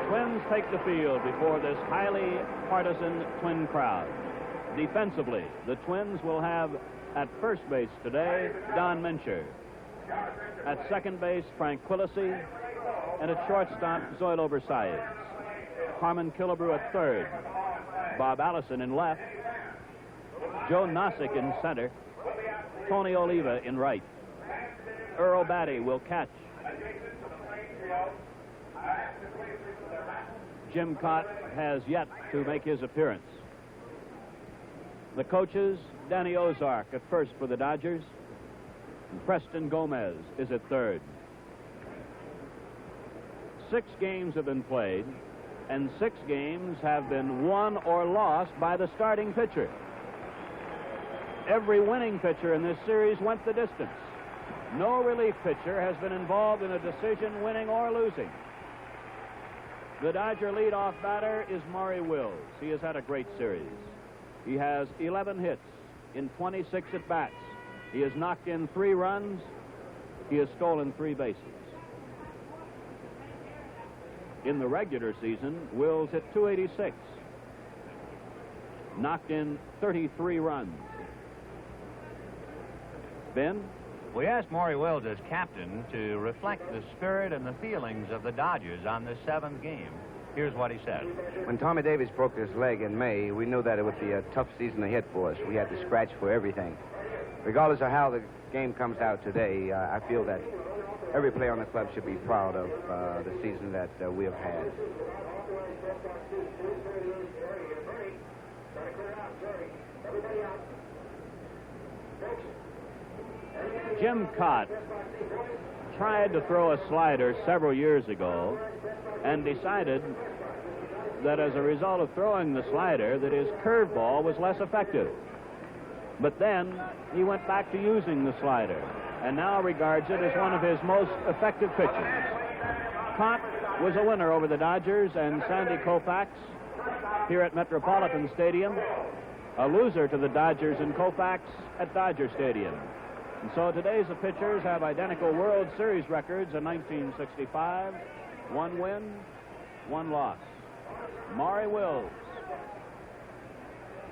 Twins take the field before this highly partisan Twin crowd. Defensively, the Twins will have at first base today Don Mincher, at second base Frank Quillisi, and at shortstop Zoilo Versailles. Harmon Killebrew at third, Bob Allison in left, Joe Nossick in center, Tony Oliva in right. Earl Batty will catch. Jim Cott has yet to make his appearance. The coaches, Danny Ozark at first for the Dodgers, and Preston Gomez is at third. 6 games have been played, and 6 games have been won or lost by the starting pitcher. Every winning pitcher in this series went the distance. No relief pitcher has been involved in a decision, winning or losing. The Dodger leadoff batter is Maury Wills. He has had a great series. He has 11 hits in 26 at-bats. He has knocked in 3 runs. He has stolen 3 bases. In the regular season, Wills hit .286, knocked in 33 runs. Ben? We asked Maury Wills as captain to reflect the spirit and the feelings of the Dodgers on this 7th game. Here's what he said. When Tommy Davis broke his leg in May, we knew that it would be a tough season to hit for us. We had to scratch for everything. Regardless of how the game comes out today, I feel that every player on the club should be proud of the season that we have had. Jim Cott tried to throw a slider several years ago and decided that as a result of throwing the slider that his curveball was less effective. But then he went back to using the slider and now regards it as one of his most effective pitches. Cott was a winner over the Dodgers and Sandy Koufax here at Metropolitan Stadium, a loser to the Dodgers and Koufax at Dodger Stadium. And so today's the pitchers have identical World Series records in 1965, 1 win, 1 loss. Maury Wills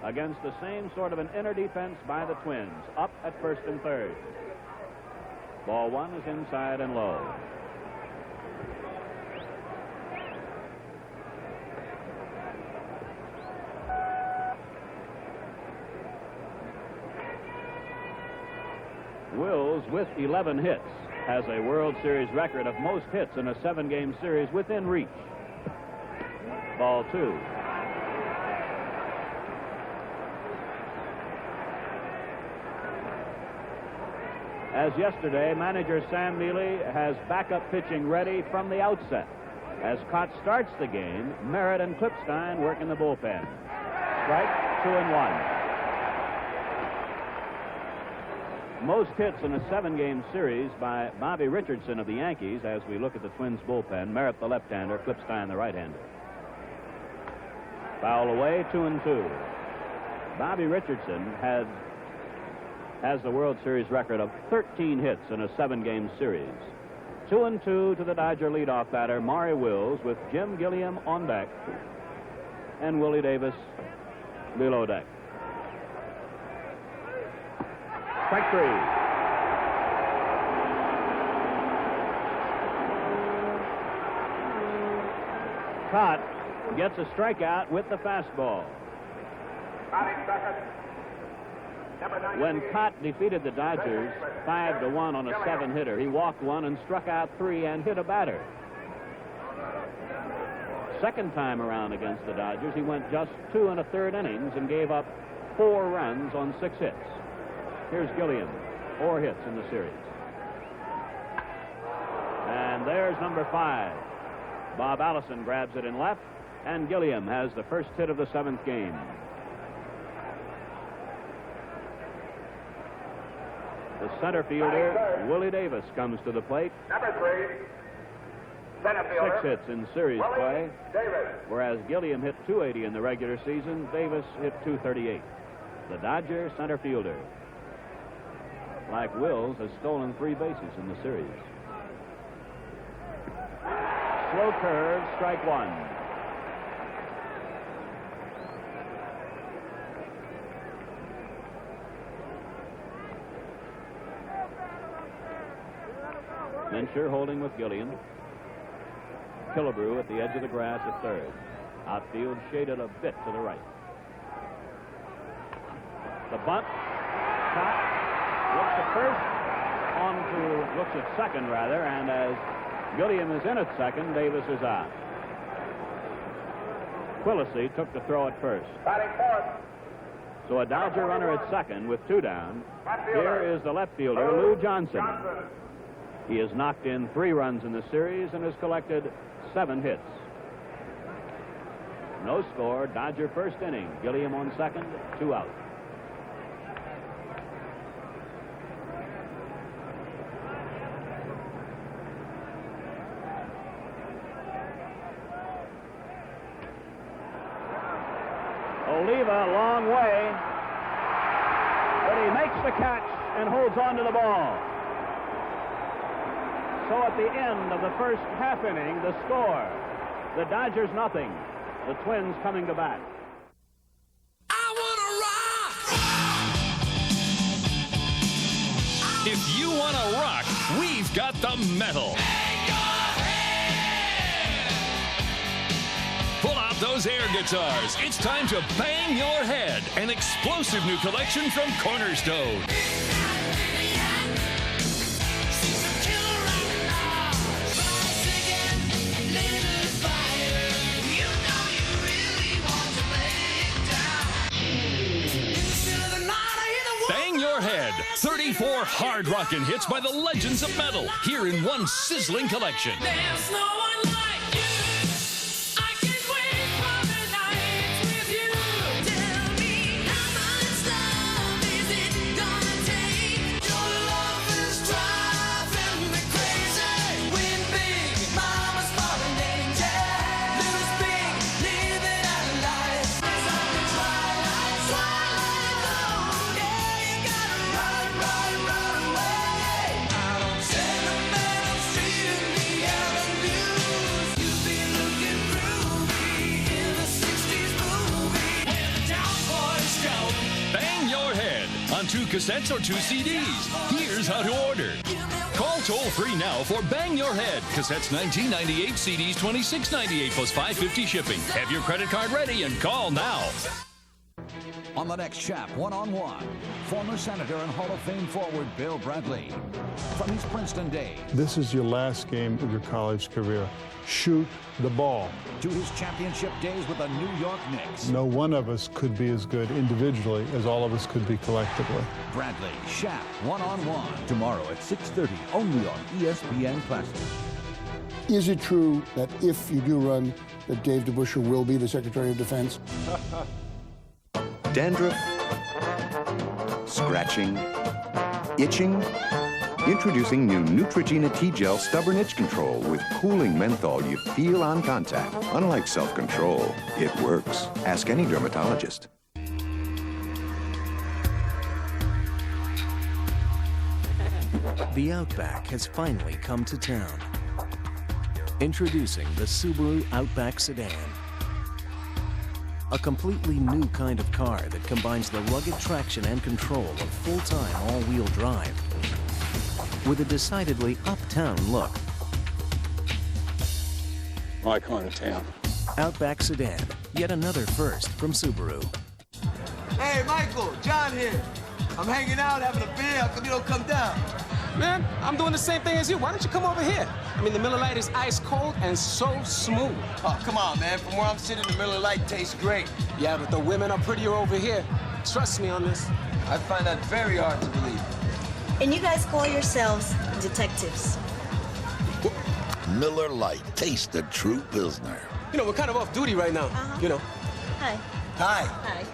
against the same sort of an inner defense by the Twins, up at first and third. Ball 1 is inside and low. Wills, with 11 hits, has a World Series record of most hits in a 7-game series within reach. Ball 2. As yesterday, manager Sam Neely has backup pitching ready from the outset. As Cott starts the game, Merritt and Klipstein work in the bullpen. Strike, 2 and 1. Most hits in a 7-game series by Bobby Richardson of the Yankees. As we look at the Twins bullpen, Merritt the left-hander, Klipstein the right-hander. Foul away, 2 and 2. Bobby Richardson has the World Series record of 13 hits in a 7-game series. 2 and 2 to the Dodger leadoff batter, Maury Wills, with Jim Gilliam on deck and Willie Davis below deck. Strike 3. Cott gets a strikeout with the fastball. When Cott defeated the Dodgers 5-1 on a 7-hitter, he walked 1 and struck out 3 and hit a batter. Second time around against the Dodgers, he went just 2 1/3 innings and gave up 4 runs on 6 hits. Here's Gilliam, 4 hits in the series. And there's number 5. Bob Allison grabs it in left, and Gilliam has the first hit of the 7th game. The center fielder, Willie Davis, comes to the plate. Number 3, center fielder. 6 hits in series play, whereas Gilliam hit .280 in the regular season. Davis hit .238. The Dodger center fielder, like Wills, has stolen 3 bases in the series. Slow curve, strike one. Mincher holding with Gilliam. Killebrew at the edge of the grass at third. Outfield shaded a bit to the right. The bunt. Shot. Looks at first. Looks at second, rather. And as Gilliam is in at second, Davis is out. Quillisi took the throw at first. Batting fourth. So a Dodger runner at second with two down. Here is the left fielder, Lou Johnson. He has knocked in 3 runs in the series and has collected 7 hits. No score. Dodger first inning. Gilliam on second. 2 out. Oliva, long way. But he makes the catch and holds on to the ball. So at the end of the first half inning, the score, the Dodgers nothing, the Twins coming to bat. I wanna rock! If you wanna rock, we've got the metal. Pull out those air guitars. It's time to bang your head. An explosive new collection from Cornerstone. Bang your head. 34 hard rockin' hits by the legends of metal. Here in one sizzling collection. There's no one like you. I can't wait for the night with you. Tell me how much love is it gonna take? Your love is driving me crazy. Win big, mama's falling angel. Lose big, living out of life. It's like the twilight zone. Yeah, you gotta run, run, run away. Out on Sentimental Street in the avenues. You've been looking groovy in the 60s movie. Where the town boys go. Bang your head on 2 cassettes or 2 CDs. Here's how to order. Call toll-free now for Bang Your Head. Cassettes $19.98, CDs $26.98 plus $5.50 shipping. Have your credit card ready and call now. On the next Chap One-on-One, former Senator and Hall of Fame forward Bill Bradley. From his Princeton days This is your last game of your college career. Shoot the ball. to his championship days with the New York Knicks. No one of us could be as good individually as all of us could be collectively. Bradley, Chap One-on-One. Tomorrow at 6:30, only on ESPN Classic. Is it true that if you do run, that Dave DeBusschere will be the Secretary of Defense? Dandruff, scratching, itching. Introducing new Neutrogena T-Gel Stubborn Itch Control with cooling menthol you feel on contact. Unlike self-control, it works. Ask any dermatologist. The Outback has finally come to town. Introducing the Subaru Outback Sedan. A completely new kind of car that combines the rugged traction and control of full-time all-wheel drive with a decidedly uptown look. My kind of town. Outback Sedan, yet another first from Subaru. Hey, Michael, John here. I'm hanging out, having a beer. How come you don't come down? Man, I'm doing the same thing as you. Why don't you come over here? I mean, the Miller Lite is ice cold and so smooth. Oh, come on, man. From where I'm sitting, the Miller Lite tastes great. Yeah, but the women are prettier over here. Trust me on this. I find that very hard to believe. And you guys call yourselves detectives. Miller Lite. Taste the true Pilsner. You know, we're kind of off duty right now. You know. Hi. Hi. Hi.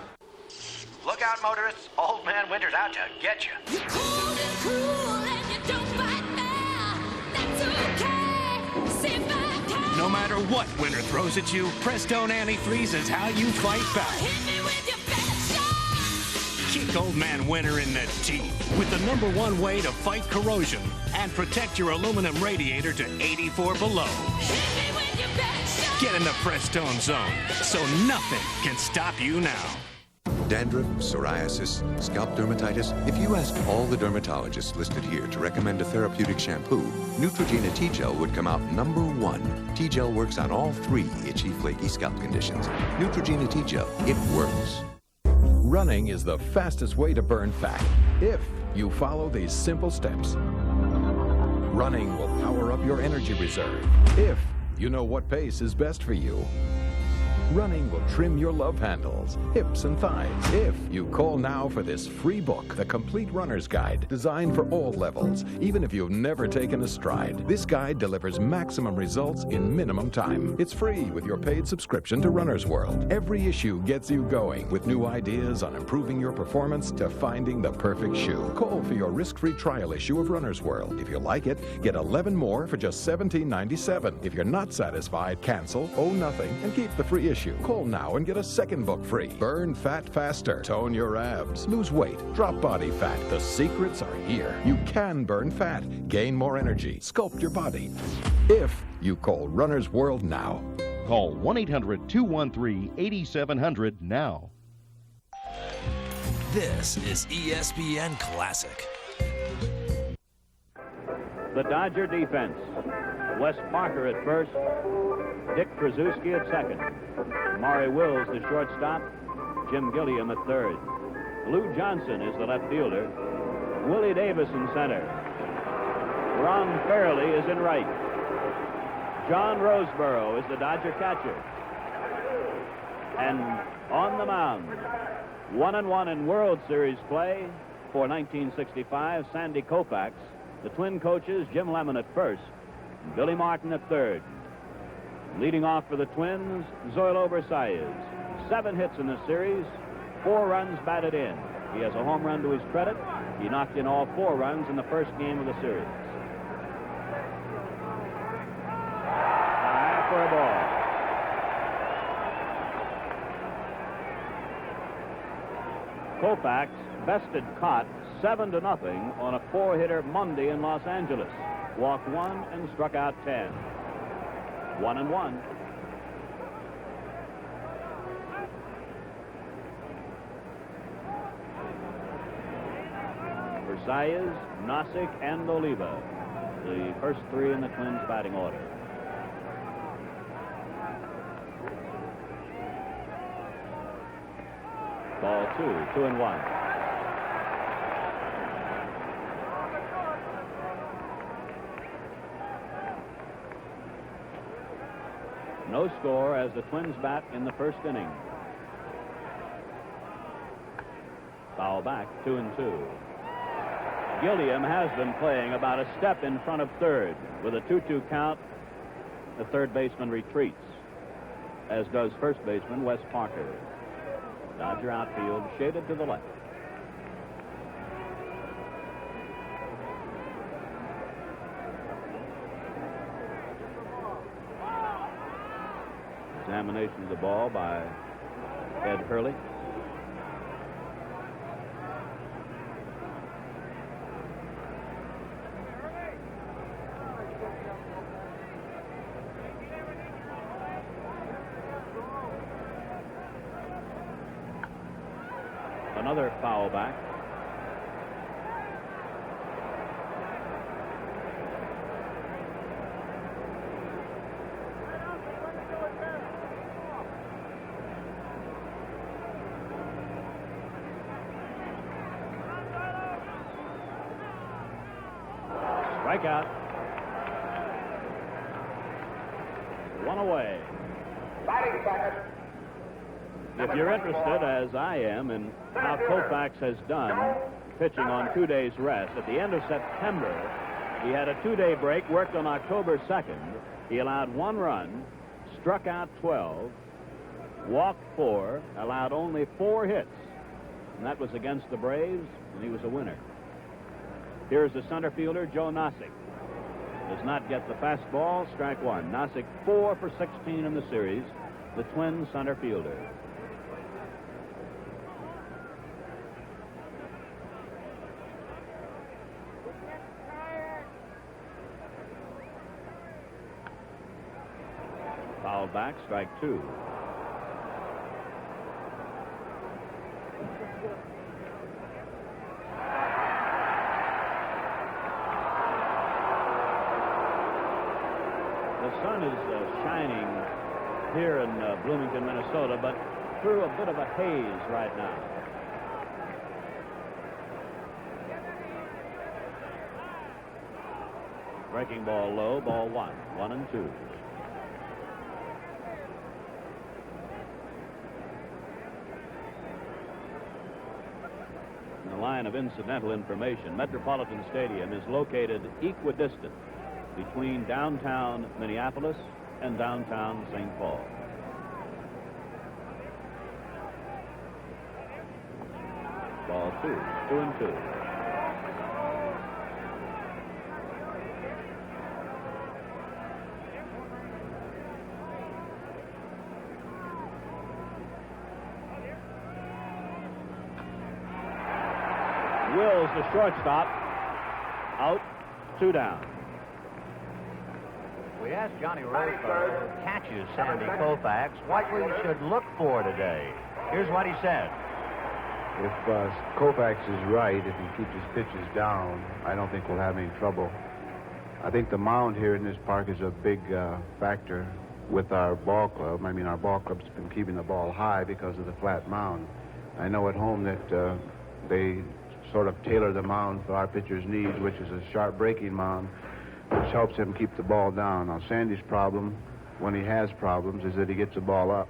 Look out, motorists. Old Man Winter's out to get you. You're cold and cruel and you don't fight fair. That's okay. Sit back. No matter what winter throws at you, Prestone Antifreeze is how you fight back. Hit me with your best shot. Keep Stick Old Man Winter in the teeth with the #1 way to fight corrosion and protect your aluminum radiator to 84 below. Get in the Prestone zone so nothing can stop you now. Dandruff, psoriasis, scalp dermatitis. If you asked all the dermatologists listed here to recommend a therapeutic shampoo, Neutrogena T-Gel would come out #1. T-Gel works on all 3 itchy, flaky scalp conditions. Neutrogena T-Gel, it works. Running is the fastest way to burn fat if you follow these simple steps. Running will power up your energy reserve if you know what pace is best for you. Running will trim your love handles, hips, and thighs if you call now for this free book, The Complete Runner's Guide, designed for all levels, even if you've never taken a stride. This guide delivers maximum results in minimum time. It's free with your paid subscription to Runner's World. Every issue gets you going with new ideas on improving your performance to finding the perfect shoe. Call for your risk-free trial issue of Runner's World. If you like it, get 11 more for just $17.97. If you're not satisfied, cancel, owe nothing, and keep the free issue. Call now and get a second book free. Burn fat faster, tone your abs, lose weight, drop body fat. The secrets are here. You can burn fat, gain more energy, sculpt your body. If you call Runner's World now. Call 1-800-213-8700 now. This is ESPN Classic. The Dodger defense. Wes Parker at first. Dick Krasuski at second. Maury Wills, the shortstop. Jim Gilliam at third. Lou Johnson is the left fielder. Willie Davis in center. Ron Fairley is in right. John Roseboro is the Dodger catcher. And on the mound, 1-1 in World Series play for 1965, Sandy Koufax. The Twin coaches, Jim Lemon at first, and Billy Martin at third. Leading off for the Twins, Zoilo Versalles. 7 hits in the series, 4 runs batted in. He has a home run to his credit. He knocked in all 4 runs in the first game of the series. High for a ball. Koufax bested Cott 7-0 on a 4-hitter Monday in Los Angeles. Walked 1 and struck out 10. 1-1. Versalles, Nossick, and Oliva, the first 3 in the Twins batting order. Ball 2-1. No score as the Twins bat in the first inning. Foul back, 2-2. Gilliam has been playing about a step in front of third. With a 2-2 count, the third baseman retreats, as does first baseman Wes Parker. Dodger outfield shaded to the left. Examination of the ball by Ed Hurley. Another foul back. Strikeout. 1 away. If you're interested, as I am, in how Koufax has done pitching on 2 days rest, at the end of September, he had a 2-day break, worked on October 2nd. He allowed 1 run, struck out 12, walked 4, allowed only 4 hits, and that was against the Braves, and he was a winner. Here's the center fielder, Joe Nossick. Does not get the fastball, strike 1. Nossick 4 for 16 in the series, the Twins center fielder. Fouled back, strike two. The sun is shining here in Bloomington, Minnesota, but through a bit of a haze right now. Breaking ball low, ball one. 1-2. In the line of incidental information, Metropolitan Stadium is located equidistant between downtown Minneapolis and downtown St. Paul. Ball two. 2-2. Wills, the shortstop, out, 2 down. We asked Johnny Roseborough, who catches Sandy Koufax, what we should look for today. Here's what he said. If Koufax is right, if he keeps his pitches down, I don't think we'll have any trouble. I think the mound here in this park is a big factor with our ball club. I mean, our ball club's been keeping the ball high because of the flat mound. I know at home that they sort of tailor the mound for our pitcher's needs, which is a sharp breaking mound, which helps him keep the ball down. Now, Sandy's problem, when he has problems, is that he gets the ball up.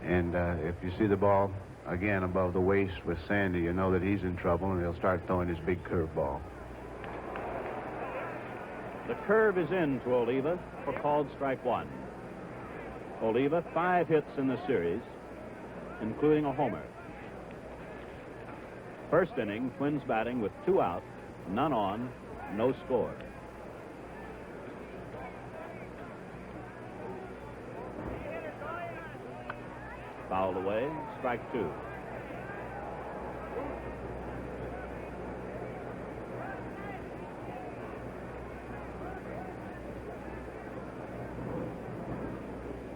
And if you see the ball, again, above the waist with Sandy, you know that he's in trouble, and he'll start throwing his big curveball. The curve is in to Oliva for called strike one. Oliva, 5 hits in the series, including a homer. First inning, Twins batting with 2 out, none on, no score. Fouled away, strike 2.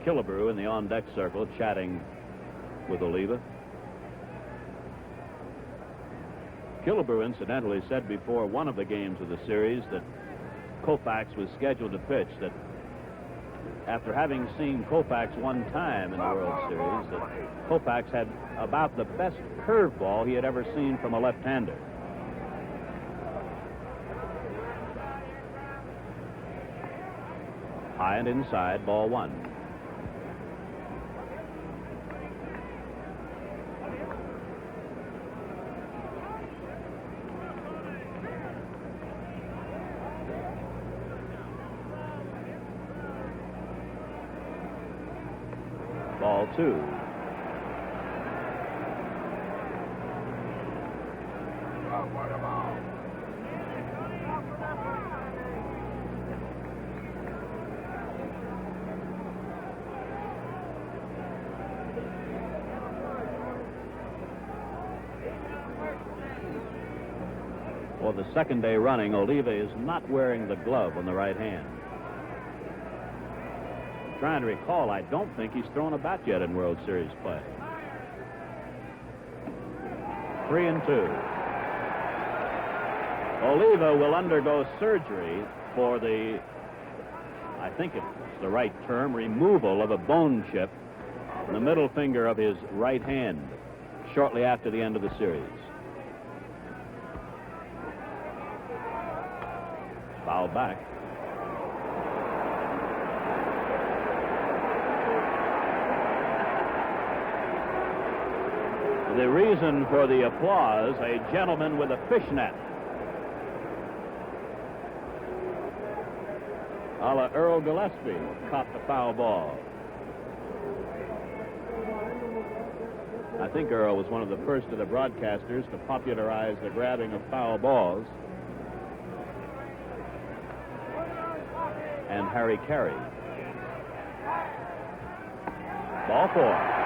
Killebrew in the on-deck circle chatting with Oliva. Killebrew, incidentally, said before one of the games of the series that Koufax was scheduled to pitch, that after having seen Koufax one time in the World Series, that Koufax had about the best curveball he had ever seen from a left-hander. High and inside, ball one. Ball two. For the second day running, Oliva is not wearing the glove on the right hand. Trying to recall, I don't think he's thrown a bat yet in World Series play. 3-2. Oliva will undergo surgery for the, I think it's the right term, removal of a bone chip in the middle finger of his right hand shortly after the end of the series. Foul back. The reason for the applause, a gentleman with a fishnet. A la Earl Gillespie caught the foul ball. I think Earl was one of the first of the broadcasters to popularize the grabbing of foul balls. And Harry Carey. Ball 4.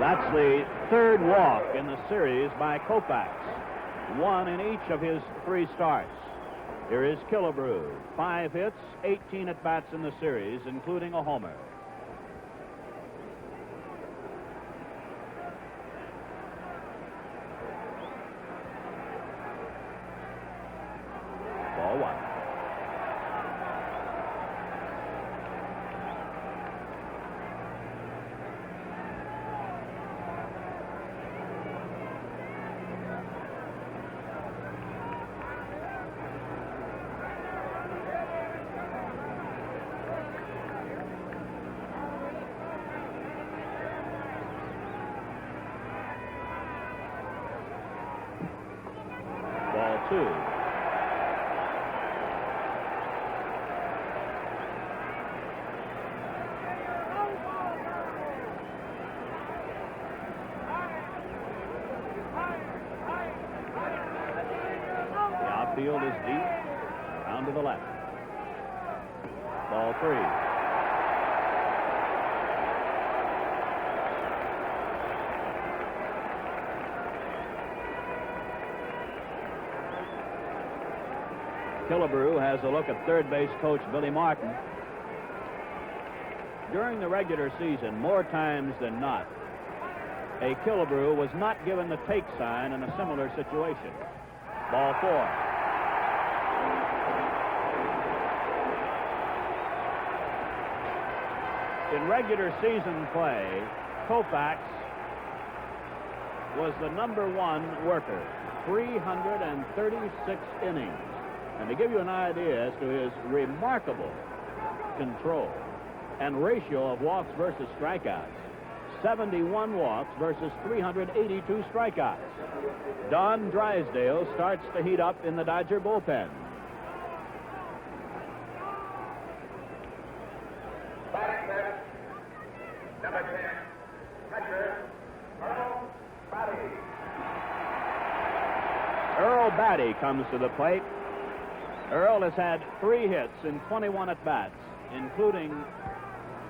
That's the third walk in the series by Koufax. 1 in each of his 3 starts. Here is Killebrew. 5 hits, 18 at-bats in the series, including a homer. Ball 1. Ball 2. The outfield is deep, down to the left. Ball 3. Killebrew has a look at third base coach Billy Martin. During the regular season, more times than not, a Killebrew was not given the take sign in a similar situation. Ball 4. In regular season play, Koufax was the #1 worker, 336 innings. And to give you an idea as to his remarkable control and ratio of walks versus strikeouts, 71 walks versus 382 strikeouts. Don Drysdale starts to heat up in the Dodger bullpen. Number 10, catcher, Earl Batty. Earl Batty comes to the plate. Earl has had 3 hits in 21 at-bats, including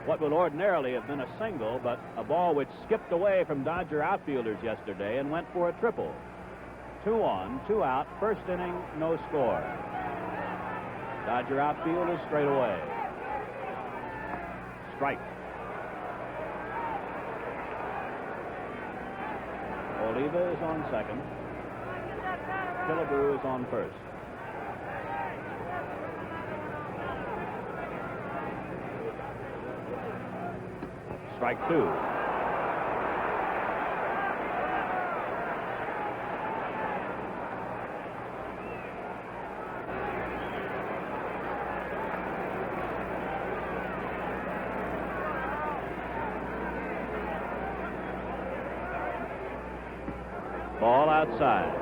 what would ordinarily have been a single, but a ball which skipped away from Dodger outfielders yesterday and went for a triple. 2 on, 2 out, first inning, no score. Dodger outfield is straight away. Strike. Oliva is on second. Killebrew is on first. Strike 2. Ball outside.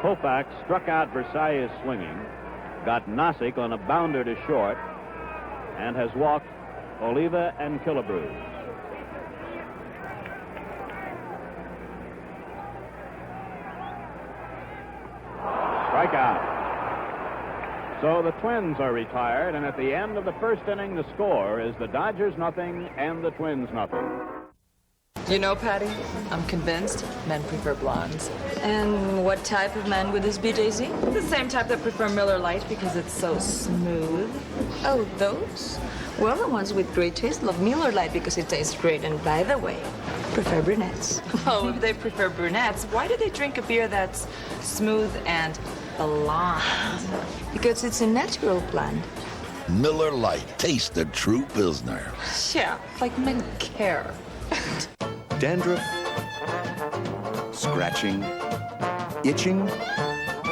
Koufax struck out Versailles swinging, got Nozick on a bounder to short, and has walked Oliva and Killebrew. Strikeout. So the Twins are retired, and at the end of the first inning, the score is the Dodgers nothing and the Twins nothing. You know, Patty, I'm convinced men prefer blondes. And what type of man would this be, Daisy? The same type that prefer Miller Lite because it's so smooth. Oh, those? Well, the ones with great taste love Miller Lite because it tastes great. And by the way, prefer brunettes. Oh, if they prefer brunettes, why do they drink a beer that's smooth and blonde? Because it's a natural blonde. Miller Lite. Taste the true Pilsner. Yeah, like men care. Dandruff? Scratching? Itching?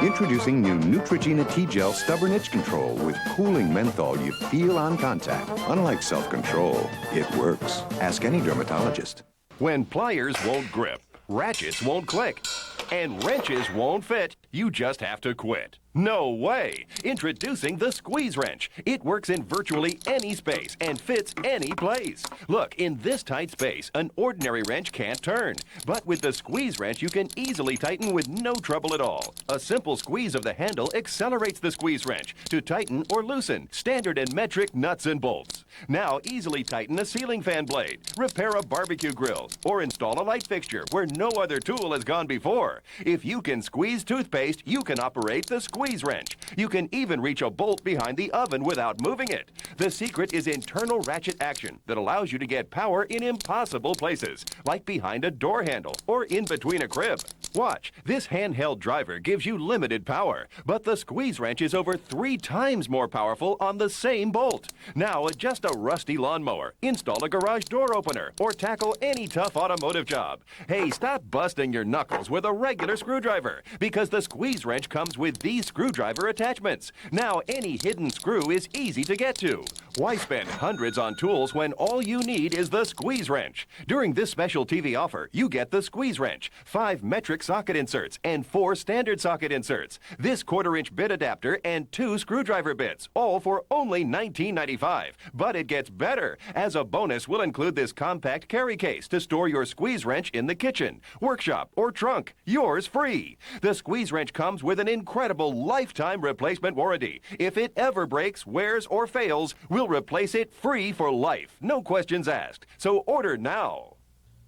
Introducing new Neutrogena T-Gel Stubborn Itch Control with cooling menthol you feel on contact. Unlike self-control, it works. Ask any dermatologist. When pliers won't grip, ratchets won't click, and wrenches won't fit, you just have to quit. No way! Introducing the Squeeze Wrench. It works in virtually any space and fits any place. Look, in this tight space, an ordinary wrench can't turn. But with the Squeeze Wrench, you can easily tighten with no trouble at all. A simple squeeze of the handle accelerates the Squeeze Wrench to tighten or loosen standard and metric nuts and bolts. Now easily tighten a ceiling fan blade, repair a barbecue grill, or install a light fixture where no other tool has gone before. If you can squeeze toothpaste, you can operate the squeeze wrench. You can even reach a bolt behind the oven without moving it. The secret is internal ratchet action that allows you to get power in impossible places, like behind a door handle or in between a crib. Watch, this handheld driver gives you limited power, but the squeeze wrench is over 3 times more powerful on the same bolt. Now adjust a rusty lawnmower, install a garage door opener, or tackle any tough automotive job. Hey, stop busting your knuckles with a regular screwdriver, because the squeeze wrench comes with these screwdriver attachments. Now any hidden screw is easy to get to. Why spend hundreds on tools when all you need is the squeeze wrench? During this special TV offer, you get the squeeze wrench, 5 metric socket inserts, and 4 standard socket inserts, this 1/4-inch bit adapter, and 2 screwdriver bits, all for only $19.95. But it gets better. As a bonus, we'll include this compact carry case to store your squeeze wrench in the kitchen, workshop, or trunk. Yours free. The squeeze wrench comes with an incredible lifetime replacement warranty. If it ever breaks, wears, or fails, we'll replace it free for life. No questions asked. So order now.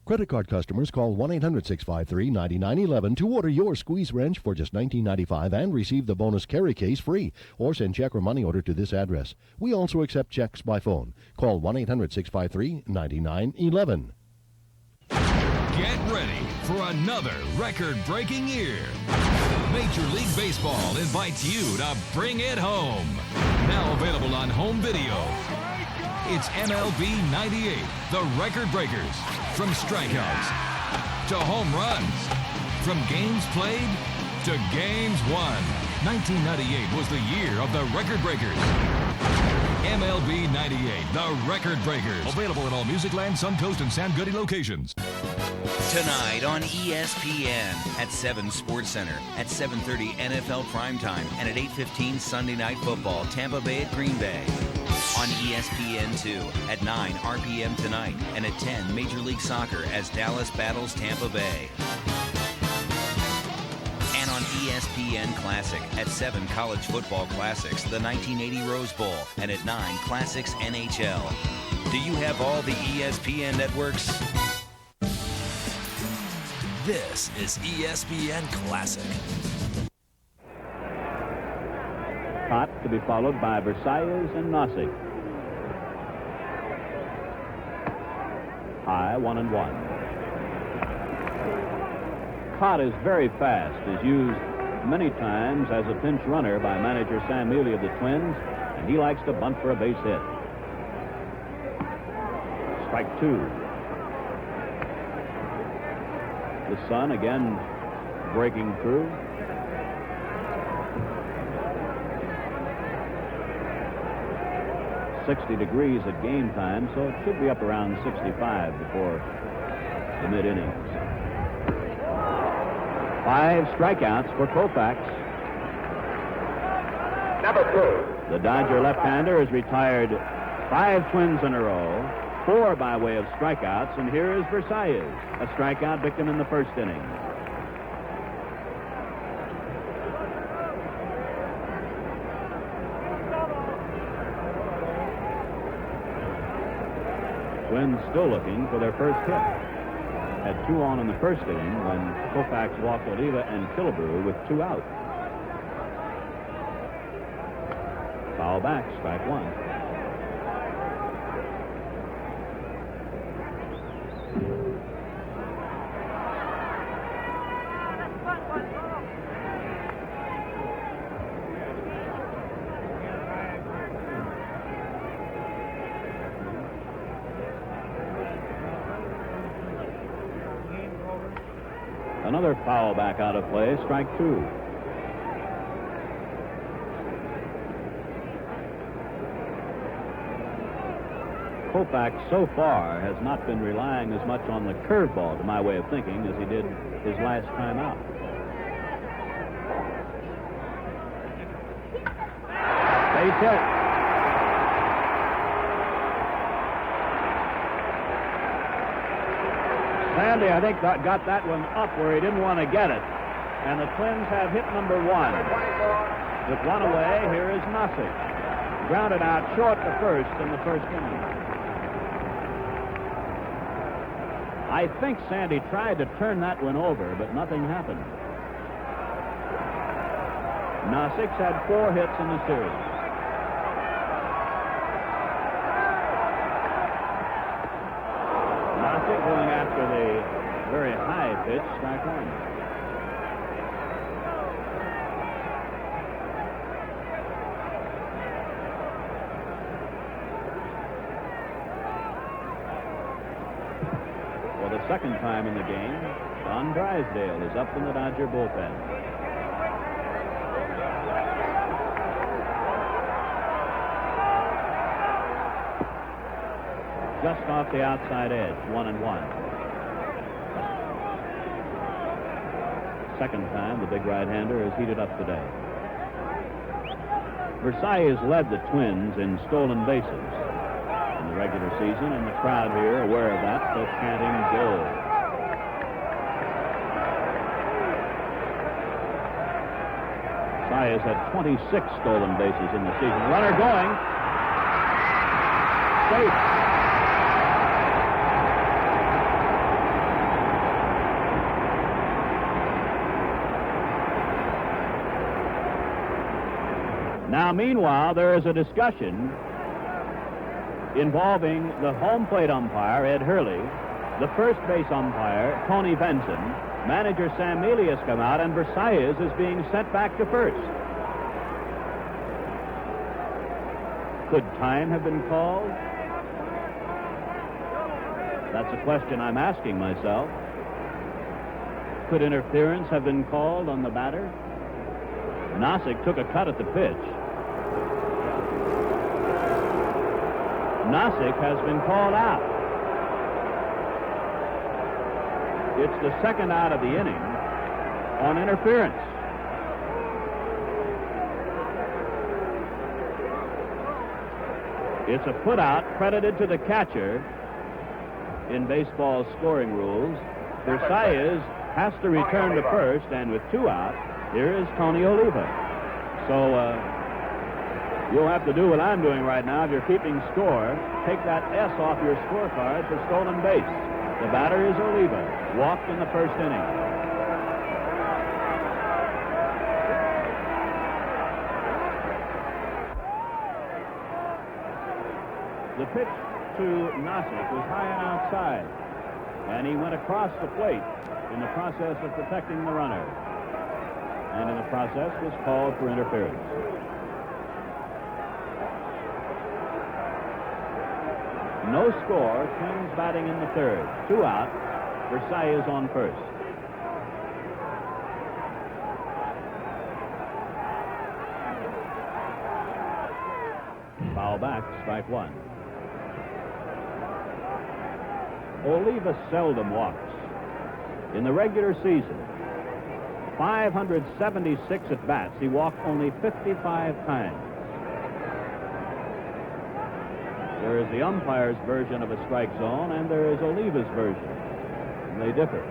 Credit card customers call 1-800-653-9911 to order your squeeze wrench for just $19.95 and receive the bonus carry case free, or send check or money order to this address. We also accept checks by phone. Call 1-800-653-9911. Get ready for another record-breaking year. Major League Baseball invites you to bring it home. Now available on home video. It's MLB 98, the record breakers. From strikeouts to home runs, from games played to games won. 1998 was the year of the record breakers. MLB 98, the record breakers. Available at all Musicland, Suncoast, and Sam Goody locations. Tonight on ESPN at 7 Sports Center, at 7:30 NFL Primetime, and at 8:15 Sunday Night Football, Tampa Bay at Green Bay. On ESPN2 at 9 RPM tonight, and at 10 Major League Soccer as Dallas battles Tampa Bay. And on ESPN Classic at 7 College Football Classics, the 1980 Rose Bowl, and at 9 Classics NHL. Do you have all the ESPN networks? This is ESPN Classic. Cott to be followed by Versailles and Nossick. High, 1-1. Cott is very fast, is used many times as a pinch runner by manager Sam Mealy of the Twins, and he likes to bunt for a base hit. Strike 2. The sun again breaking through. .60 degrees at game time, so it should be up around 65 before the mid-innings. 5 strikeouts for Koufax. Number 2. The Dodger left-hander has retired 5 Twins in a row, 4 by way of strikeouts, and here is Versailles, a strikeout victim in the first inning. Twins still looking for their first hit. Had 2 on in the first inning when Koufax walked Oliva and Killebrew with 2 out. Foul back, strike 1. Another foul back out of play, strike 2. Koufax so far has not been relying as much on the curveball, to my way of thinking, as he did his last time out. Base hit. Sandy, I think, got that one up where he didn't want to get it. And the Twins have hit number 1. With 1 away, here is Nossick. grounded out short to first in the first inning. I think Sandy tried to turn that one over, but nothing happened. Nossick had 4 hits in the series. Nossick going after the very high pitch, strike one. For the second time in the game, Don Drysdale is up in the Dodger bullpen. Just off the outside edge, 1-1. Second time the big right-hander is heated up today. Versailles led the Twins in stolen bases in the regular season, and the crowd here, aware of that, still chanting goal. Versailles had 26 stolen bases in the season. Runner going. Safe. Now, meanwhile, there is a discussion involving the home plate umpire, Ed Hurley, the first base umpire, Tony Benson, manager Sam Mealy has come out, and Versailles is being sent back to first. Could time have been called? That's a question I'm asking myself. Could interference have been called on the batter? Nossick took a cut at the pitch. Nossick has been called out. It's the second out of the inning on interference. It's a put-out credited to the catcher in baseball scoring rules. Versailles has to return to first, and with 2 out, here is Tony Oliva. So you'll have to do what I'm doing right now. If you're keeping score, take that S off your scorecard for stolen base. The batter is Oliva, walked in the first inning. The pitch to Nossick was high and outside, and he went across the plate in the process of protecting the runner, and in the process was called for interference. No score, Twins batting in the third. 2 out, Versailles on first. Foul back, strike one. Oliva seldom walks. In the regular season, 576 at-bats, he walked only 55 times. There is the umpire's version of a strike zone, and there is Oliva's version. And they differ.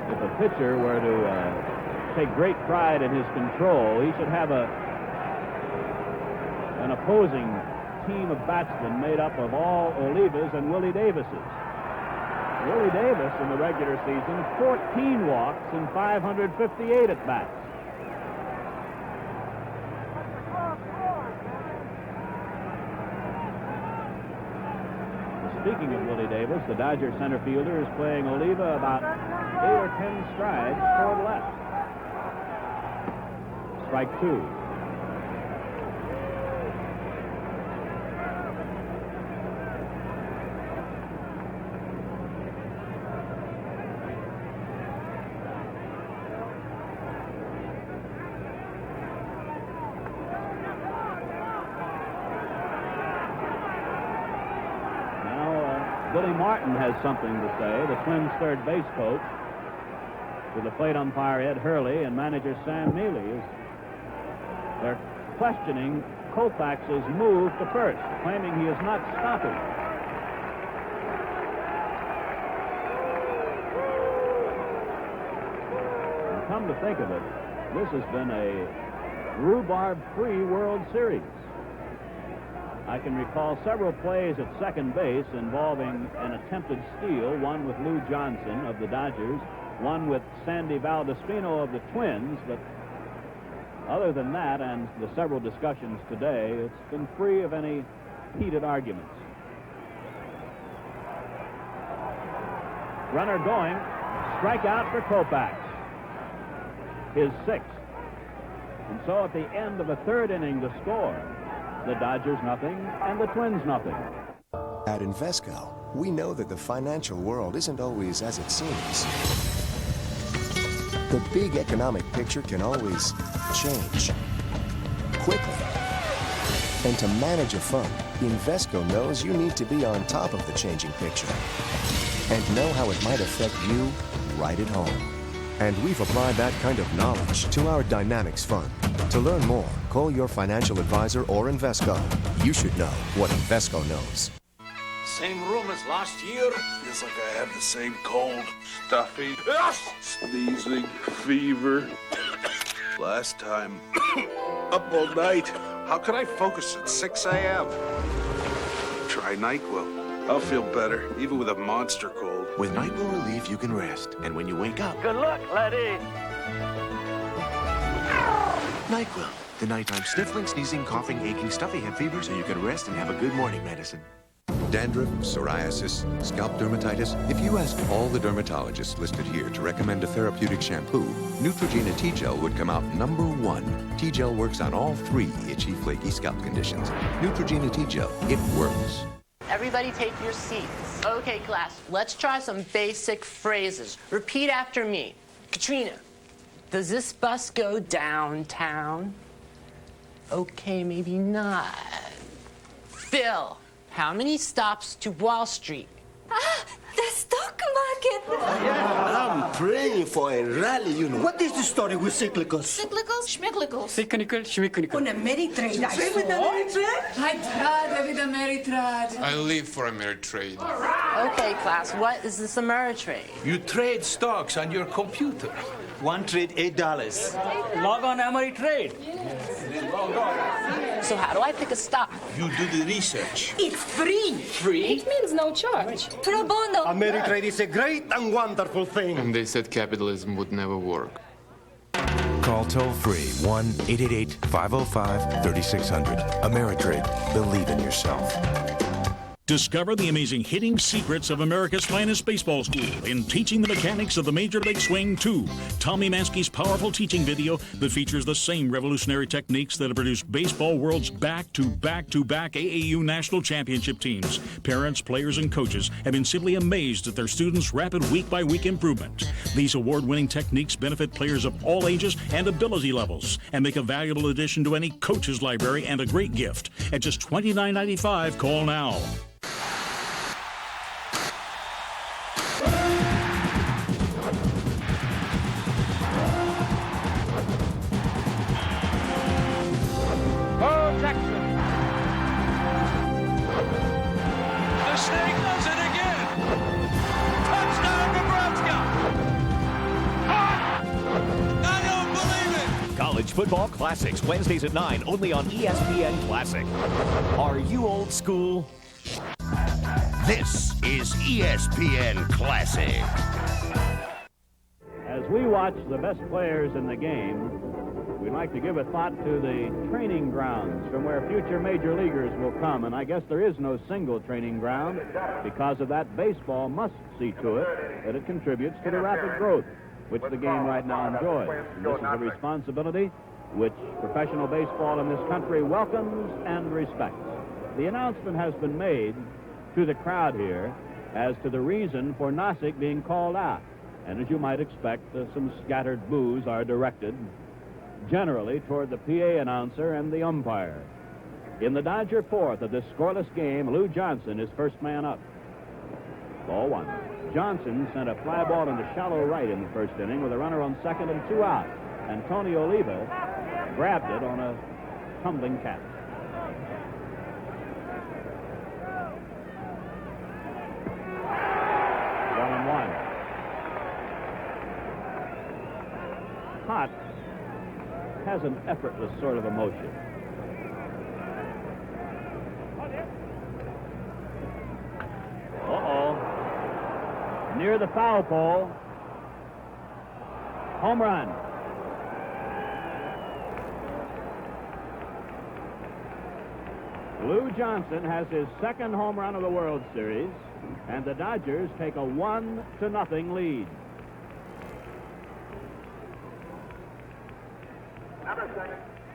If a pitcher were to take great pride in his control, he should have an opposing team of batsmen made up of all Olivas and Willie Davises. Willie Davis in the regular season, 14 walks and 558 at-bats. Speaking of Willie Davis, the Dodger center fielder is playing Oliva about 8 or 10 strides toward left. Strike two. Billy Martin has something to say, the Twins' third base coach, to the plate umpire Ed Hurley and manager Sam Mealy. They're questioning Koufax's move to first, claiming he is not stopping. come to think of it, this has been a rhubarb-free World Series. I can recall several plays at second base involving an attempted steal, one with Lou Johnson of the Dodgers, one with Sandy Valdespino of the Twins, but other than that and the several discussions today, it's been free of any heated arguments. Runner going, strikeout for Koufax, his sixth. And so at the end of the third inning to score, the Dodgers nothing and the Twins nothing. At Invesco, we know that the financial world isn't always as it seems. The big economic picture can always change quickly. And to manage a fund, Invesco knows you need to be on top of the changing picture and know how it might affect you right at home. And we've applied that kind of knowledge to our Dynamics Fund. To learn more, call your financial advisor or Invesco. You should know what Invesco knows. Same room as last year. Feels like I have the same cold. Stuffy. Sneezing. Fever. Last time. Up all night. How can I focus at 6 a.m.? Try NyQuil. I'll feel better, even with a monster cold. With NyQuil Relief, you can rest. And when you wake up... Good luck, laddie. NyQuil. The nighttime sniffling, sneezing, coughing, aching, stuffy head fever, so you can rest and have a good morning medicine. Dandruff, psoriasis, scalp dermatitis. If you asked all the dermatologists listed here to recommend a therapeutic shampoo, Neutrogena T-Gel would come out #1. T-Gel works on all 3 itchy, flaky scalp conditions. Neutrogena T-Gel, it works. Everybody take your seats. Okay, class, let's try some basic phrases. Repeat after me. Katrina, does this bus go downtown? Okay, maybe not. Phil, how many stops to Wall Street? The stock market. I'm praying for a rally, you know. What is the story with cyclicals? Cyclicals, schmicklicals. Cyclical, schmicklical. On Ameritrade. Say with Ameritrade? I tried with Ameritrade. I live for Ameritrade. Okay, class, what is this Ameritrade? You trade stocks on your computer. One trade, $8. Log on Ameritrade. So how do I pick a stock? You do the research. It's free. Free? It means no charge. Pro bono. Ameritrade is a great and wonderful thing. And they said capitalism would never work. Call toll-free 1-888-505-3600. Ameritrade. Believe in yourself. Discover the amazing hitting secrets of America's finest baseball school in Teaching the Mechanics of the Major League Swing 2. Tommy Mansky's powerful teaching video that features the same revolutionary techniques that have produced baseball world's back-to-back-to-back AAU national championship teams. Parents, players, and coaches have been simply amazed at their students' rapid week-by-week improvement. These award-winning techniques benefit players of all ages and ability levels and make a valuable addition to any coach's library and a great gift. At just $29.95, call now. Football Classics, Wednesdays at 9, only on ESPN Classic. Are you old school? This is ESPN Classic. As we watch the best players in the game, we'd like to give a thought to the training grounds from where future major leaguers will come. And I guess there is no single training ground. Because of that, baseball must see to it that it contributes to the rapid growth which the game right now enjoys. And this is a responsibility which professional baseball in this country welcomes and respects. The announcement has been made to the crowd here as to the reason for Nossick being called out. And as you might expect, some scattered boos are directed generally toward the PA announcer and the umpire. In the Dodger fourth of this scoreless game, Lou Johnson is first man up. Ball one. Johnson sent a fly ball into shallow right in the first inning with a runner on second and 2 out. And Tony Oliva grabbed it on a tumbling catch. has an effortless sort of emotion. Uh-oh. Near the foul pole. Home run. Lou Johnson has his second home run of the World Series, and the Dodgers take a 1-0 lead. Number 6,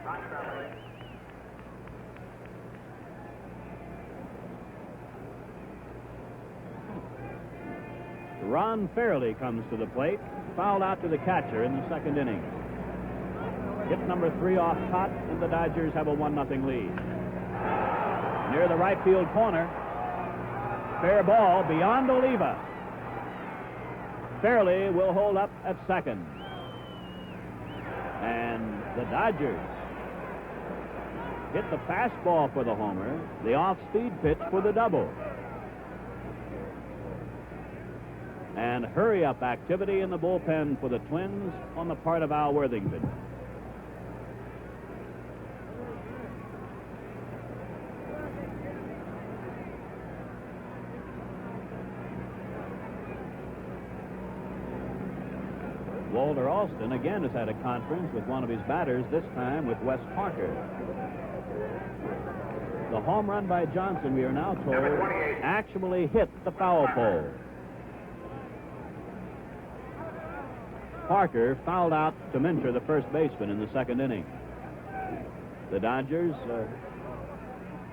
Ron Fairley. Ron Fairley comes to the plate, fouled out to the catcher in the second inning. Hit number 3 off Cott, and the Dodgers have a 1-0 lead. Near the right field corner, fair ball beyond Oliva. Fairley will hold up at second. And the Dodgers hit the fastball for the homer, the off-speed pitch for the double. And hurry-up activity in the bullpen for the Twins on the part of Al Worthington. Walter Alston again has had a conference with one of his batters, this time with Wes Parker. The home run by Johnson, we are now told, actually hit the foul pole. Parker fouled out to Mincher, the first baseman, in the second inning. The Dodgers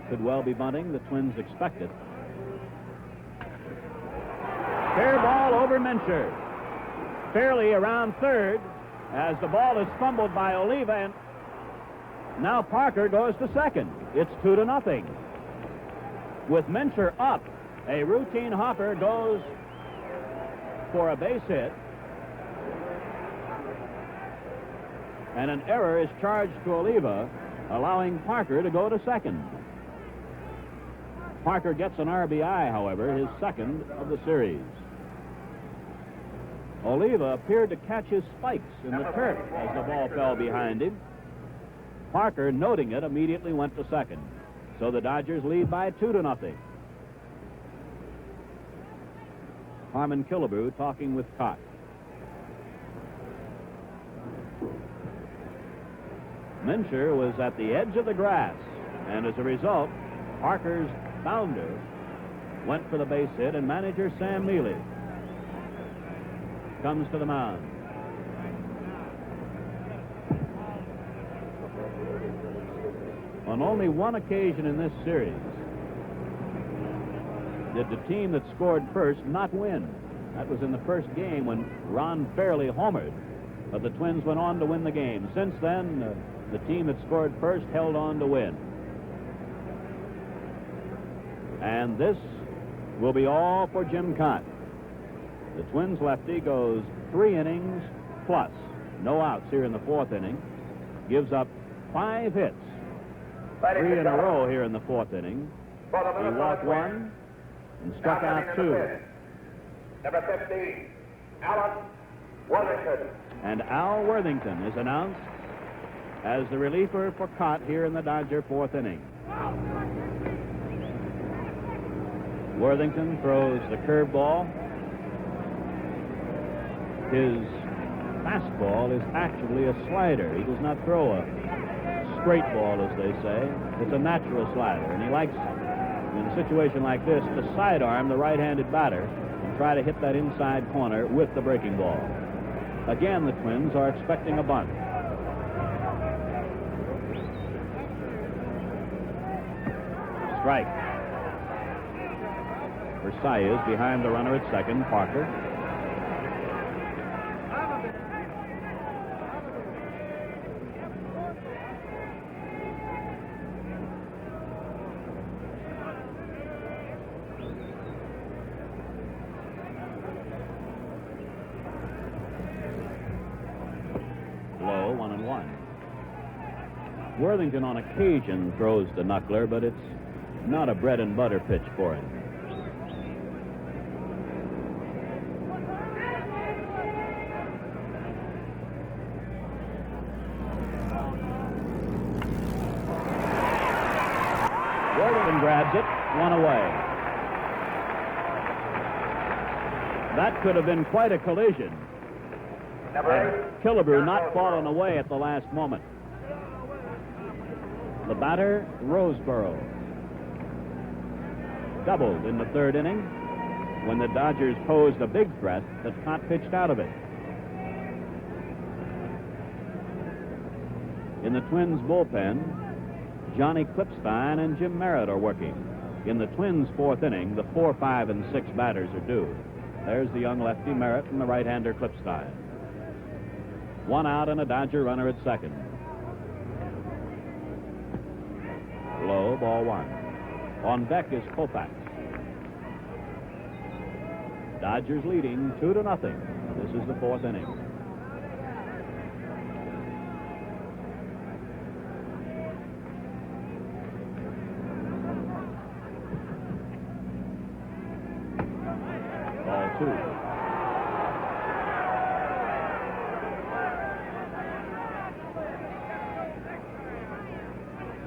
could well be bunting. The Twins expect it. Fair ball over Mincher. Fairly around third as the ball is fumbled by Oliva, and now Parker goes to second. It's 2-0. With Mincher up, a routine hopper goes for a base hit, and an error is charged to Oliva, allowing Parker to go to second. Parker gets an RBI, however, his second of the series. Oliva appeared to catch his spikes in the turf as the ball fell behind him. Parker, noting it, immediately went to second. So the Dodgers lead by 2-0. Harmon Killebrew talking with Cott. Mincher was at the edge of the grass, and as a result, Parker's bounder went for the base hit, and manager Sam Mealy comes to the mound. On only one occasion in this series did the team that scored first not win. That was in the first game when Ron Fairley homered, but the Twins went on to win the game. Since then, the team that scored first held on to win. And this will be all for Jim Cott. The Twins lefty goes 3 innings plus, no outs here in the 4th inning, gives up 5 hits, 3 in a row here in the 4th inning. He walked 1 and struck out 2. Number 15, Alan Worthington. And Al Worthington is announced as the reliever for Cott here in the Dodger 4th inning. Worthington throws the curveball. His fastball is actually a slider. He does not throw a straight ball, as they say. It's a natural slider, and he likes, in a situation like this, to sidearm the right-handed batter and try to hit that inside corner with the breaking ball. Again, the Twins are expecting a bunt. Strike. Versailles behind the runner at second, Parker. Low, 1-1. Worthington on occasion throws the knuckler, but it's not a bread and butter pitch for him. grabs it, one away. That could have been quite a collision. And Killebrew not fallen away at the last moment. The batter, Roseboro, doubled in the third inning when the Dodgers posed a big threat that Cott pitched out of it. In the Twins bullpen, Johnny Clipstein and Jim Merritt are working. In the Twins' fourth inning, the 4, 5, and 6 batters are due. There's the young lefty Merritt and the right-hander Clipstein. One out and a Dodger runner at second. Low, ball one. On deck is Koufax. Dodgers leading 2-0. This is the fourth inning. Ball two.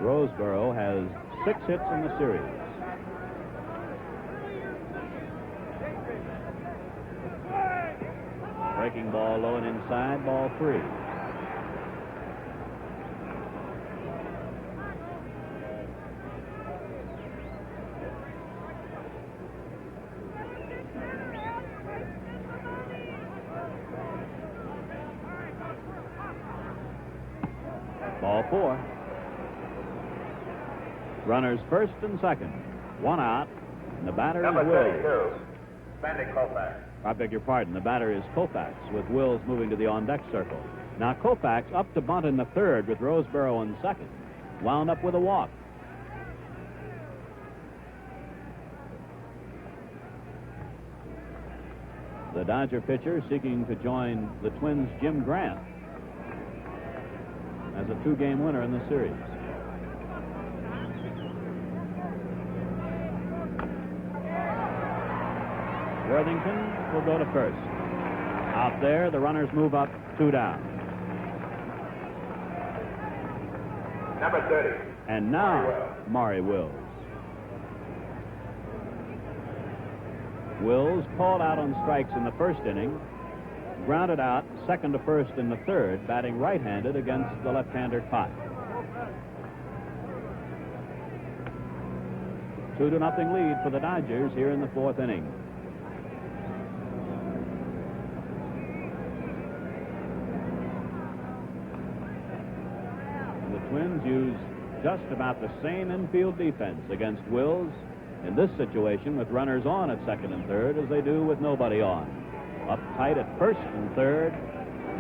Roseboro has 6 hits in the series. Breaking ball low and inside, ball 3. Ball 4. Runners first and second. One out. And the batter is Wills. Sandy Koufax. I beg your pardon. The batter is Koufax with Wills moving to the on-deck circle. Now Koufax up to bunt in the third with Roseboro in second. Wound up with a walk. The Dodger pitcher seeking to join the Twins' Jim Grant as a 2-game winner in the series. Worthington will go to first. Out there, the runners move up 2 down. Number 30. And now, Maury Wills. Wills called out on strikes in the first inning, grounded out second to first in the third, batting right-handed against the left-hander Cott. 2-0 lead for the Dodgers here in the fourth inning. Twins use just about the same infield defense against Wills in this situation with runners on at second and third as they do with nobody on. Up tight at first and third,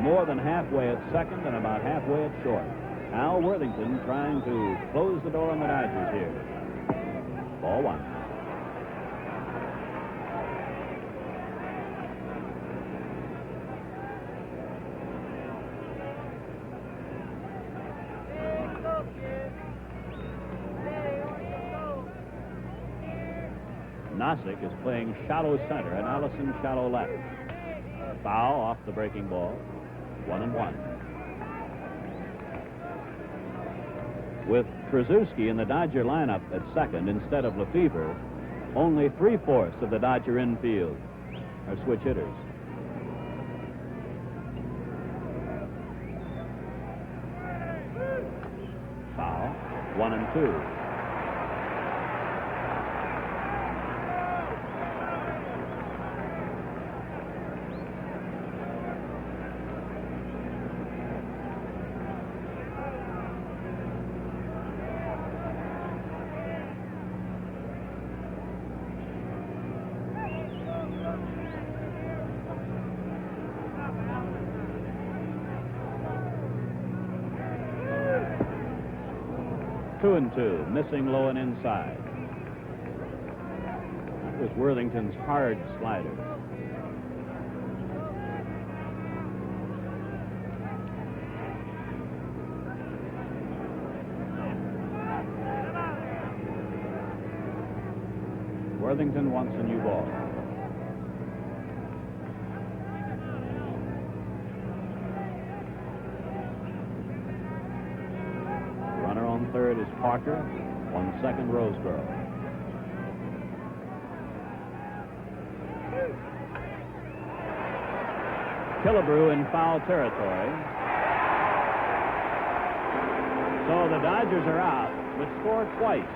more than halfway at second and about halfway at short. Al Worthington trying to close the door on the Dodgers here. Ball one. Nosick is playing shallow center and Allison shallow left. Foul off the breaking ball. 1-1. With Krasuski in the Dodger lineup at second instead of Lefevre, only 3/4 of the Dodger infield are switch hitters. Foul. 1-2. Two and two, missing low and inside. That was Worthington's hard slider. Worthington wants a new ball. Third is Parker. On second, Roseboro. Killebrew in foul territory. So the Dodgers are out, but scored twice.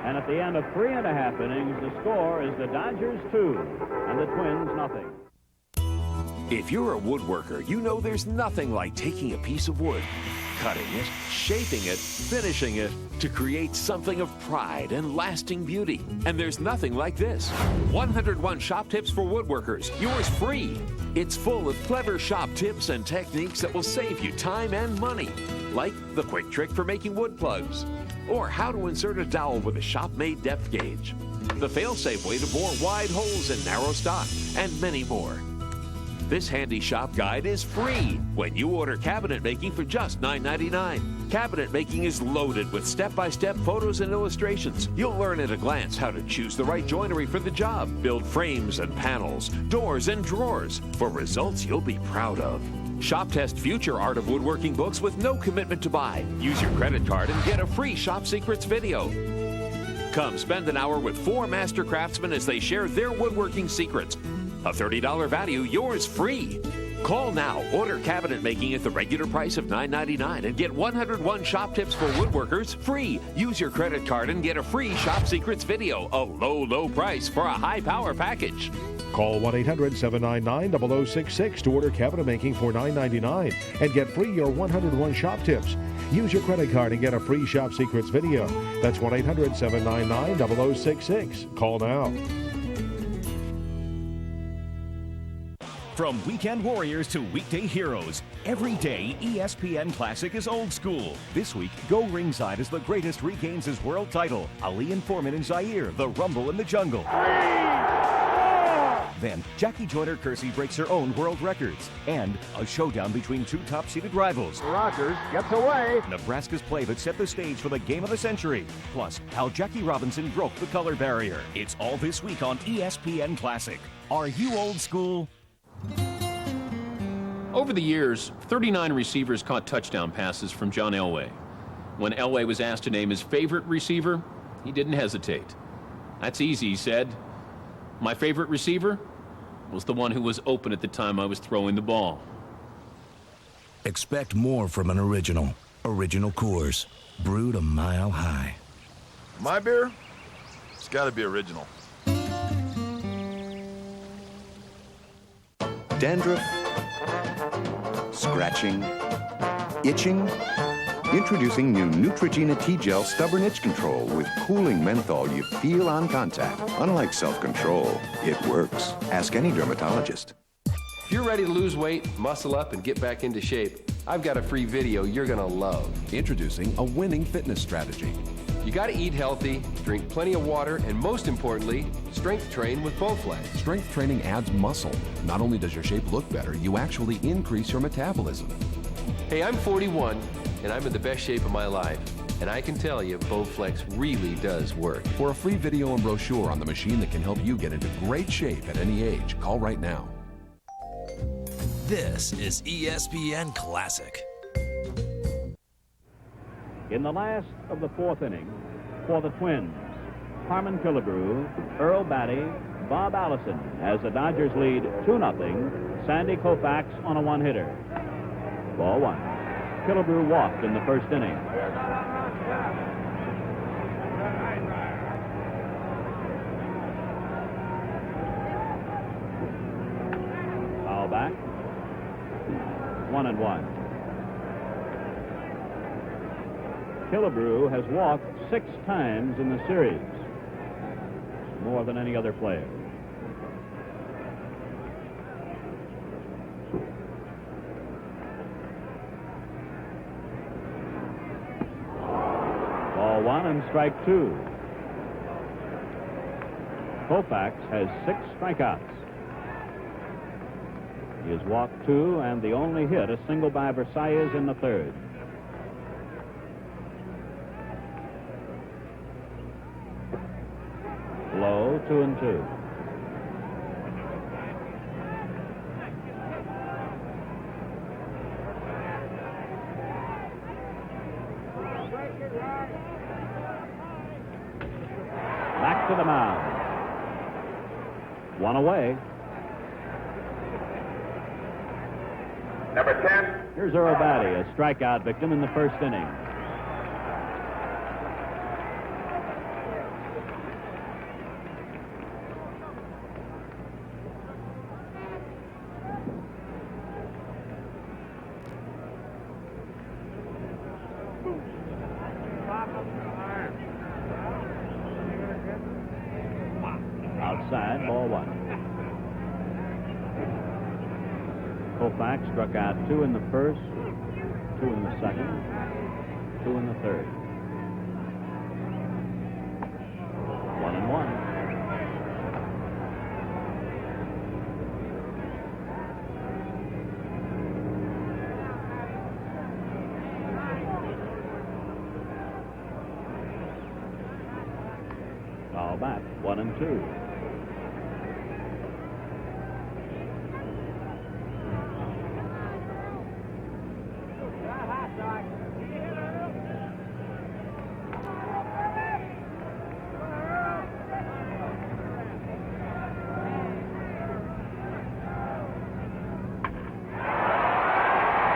And at the end of 3.5 innings, the score is the Dodgers 2 and the Twins nothing. If you're a woodworker, you know there's nothing like taking a piece of wood, cutting it, shaping it, finishing it to create something of pride and lasting beauty. And there's nothing like this. 101 Shop Tips for Woodworkers, yours free. It's full of clever shop tips and techniques that will save you time and money, like the quick trick for making wood plugs, or how to insert a dowel with a shop-made depth gauge, the fail-safe way to bore wide holes in narrow stock, and many more. This handy shop guide is free when you order cabinet making for just $9.99. Cabinet making is loaded with step-by-step photos and illustrations. You'll learn at a glance how to choose the right joinery for the job, build frames and panels, doors and drawers for results you'll be proud of. Shop test future Art of Woodworking books with no commitment to buy. Use your credit card and get a free Shop Secrets video. Come spend an hour with 4 master craftsmen as they share their woodworking secrets. A $30 value, yours free. Call now, order cabinet making at the regular price of $9.99 and get 101 shop tips for woodworkers free. Use your credit card and get a free Shop Secrets video, a low, low price for a high power package. Call 1-800-799-0066 to order cabinet making for $9.99 and get free your 101 shop tips. Use your credit card and get a free Shop Secrets video. That's 1-800-799-0066. Call now. From weekend warriors to weekday heroes, every day ESPN Classic is old school. This week, Go Ringside as the greatest regains his world title. Ali and Foreman in Zaire, the Rumble in the Jungle. Then, Jackie Joyner-Kersee breaks her own world records. And a showdown between 2 top-seeded rivals. Rogers gets away. Nebraska's play that set the stage for the game of the century. Plus, how Jackie Robinson broke the color barrier. It's all this week on ESPN Classic. Are you old school? Over the years, 39 receivers caught touchdown passes from John Elway. When Elway was asked to name his favorite receiver, he didn't hesitate. That's easy, he said. My favorite receiver was the one who was open at the time I was throwing the ball. Expect more from an original. Original Coors. Brewed a mile high. My beer? It's got to be original. Dandruff? Scratching? Itching? Introducing new Neutrogena T-Gel Stubborn Itch Control with cooling menthol you feel on contact. Unlike self-control, it works. Ask any dermatologist. If you're ready to lose weight, muscle up, and get back into shape, I've got a free video you're gonna love. Introducing a winning fitness strategy. You gotta eat healthy, drink plenty of water, and most importantly, strength train with Bowflex. Strength training adds muscle. Not only does your shape look better, you actually increase your metabolism. Hey, I'm 41, and I'm in the best shape of my life. And I can tell you, Bowflex really does work. For a free video and brochure on the machine that can help you get into great shape at any age, call right now. This is ESPN Classic. In the last of the 4th inning, for the Twins, Harmon Killebrew, Earl Batty, Bob Allison, as the Dodgers lead 2-0, Sandy Koufax on a 1-hitter. Ball 1. Killebrew walked in the 1st inning. Foul back. 1-1. Killebrew has walked 6 times in the series, more than any other player. Ball 1 and strike 2. Koufax has 6 strikeouts. He has walked 2 and the only hit, a single by Versailles in the 3rd. Low, 2-2. Back to the mound. 1 away. Number 10. Here's Earl Batty, a strikeout victim in the first inning. Outside, ball one. Koufax struck out 2 in the first, 2 in the second, 2 in the third. 1-1. Foul back, 1-2.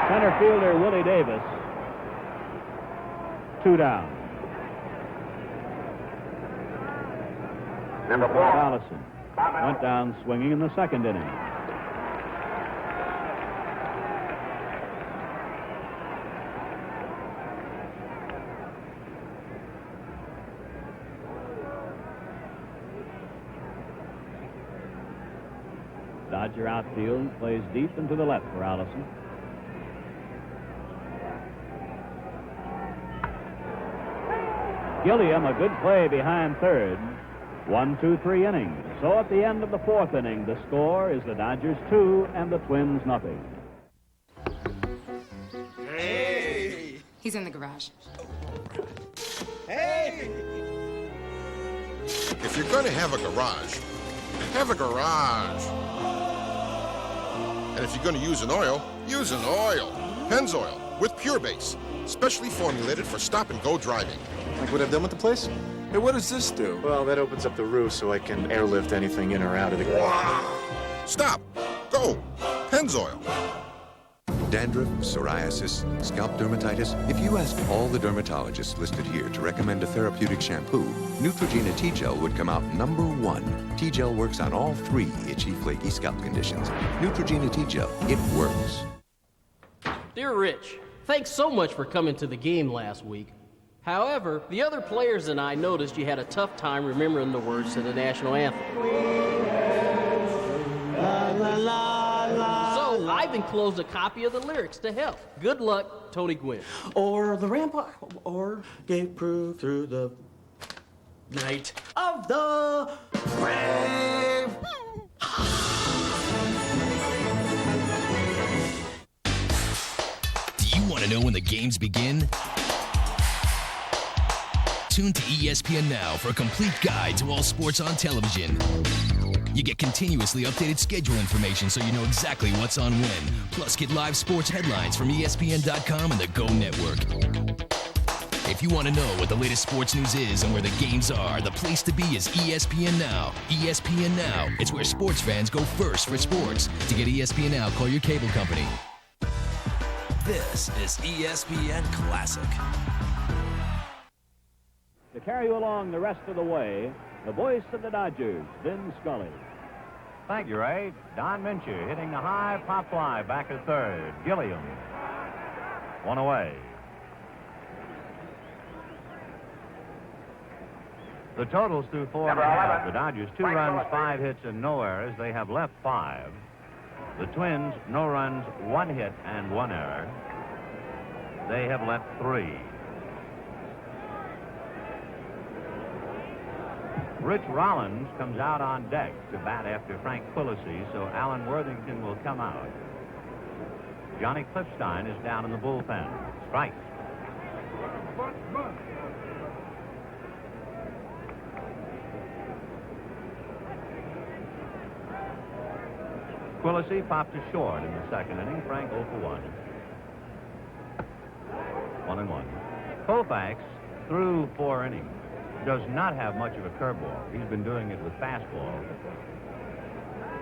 Center fielder Willie Davis, 2 down. Number 4. Allison went down swinging in the second inning. Dodger outfield plays deep and to the left for Allison. Gilliam, a good play behind third. 1, 2, 3 innings. So at the end of the fourth inning, the score is the Dodgers 2 and the Twins nothing. Hey! He's in the garage. Hey! If you're going to have a garage, have a garage. And if you're going to use an oil, use an oil. Pennzoil with Pure Base, specially formulated for stop-and-go driving. Like what I've done with the place? Hey, what does this do? Well, that opens up the roof so I can airlift anything in or out of the garage. Stop! Go! Pennzoil. Dandruff, psoriasis, scalp dermatitis. If you asked all the dermatologists listed here to recommend a therapeutic shampoo, Neutrogena T-Gel would come out #1. T-Gel works on all 3 itchy, flaky scalp conditions. Neutrogena T-Gel, it works. Dear Rich, thanks so much for coming to the game last week. However, the other players and I noticed you had a tough time remembering the words to the national anthem. So I've enclosed a copy of the lyrics to help. Good luck, Tony Gwynn. Or the rampart, or gave proof through the night of the brave. Do you want to know when the games begin? Tune to ESPN Now for a complete guide to all sports on television. You get continuously updated schedule information so you know exactly what's on when. Plus, get live sports headlines from ESPN.com and the Go Network. If you want to know what the latest sports news is and where the games are, the place to be is ESPN Now. ESPN Now. It's where sports fans go first for sports. To get ESPN Now, call your cable company. This is ESPN Classic. To carry you along the rest of the way, the voice of the Dodgers, Vin Scully. Thank you, Ray. Don Minshew hitting the high pop fly back at third. Gilliam. 1 away. The totals through 4 and a half. The Dodgers 2 runs, 5 hits, and no errors. They have left 5. The Twins, no runs, 1 hit, and 1 error. They have left 3. Rich Rollins comes out on deck to bat after Frank Quillisi, so Alan Worthington will come out. Johnny Cliffstein is down in the bullpen. Strike. Quillisi popped to short in the second inning. Frank 0 for 1. 1-1. Koufax through 4 innings. Does not have much of a curveball. He's been doing it with fastball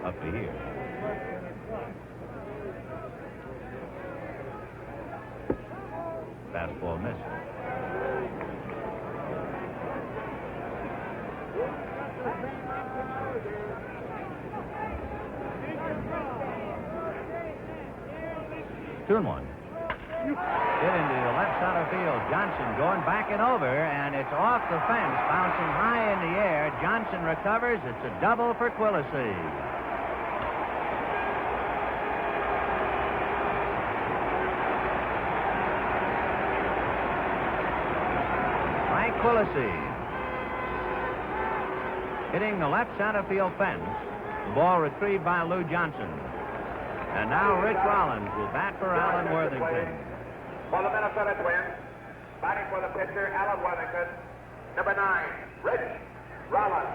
up to here. Fastball missed. Two and one. Hit into the left center field. Johnson going back and over, and it's off the fence, bouncing high in the air. Johnson recovers. It's a double for Quillisi. Frank Quillisi hitting the left center field fence. The ball retrieved by Lou Johnson. And now Rich Rollins will bat for Alan Worthington. For the Minnesota Twins, batting for the pitcher, Alan Worthington. Number 9, Rich Rollins.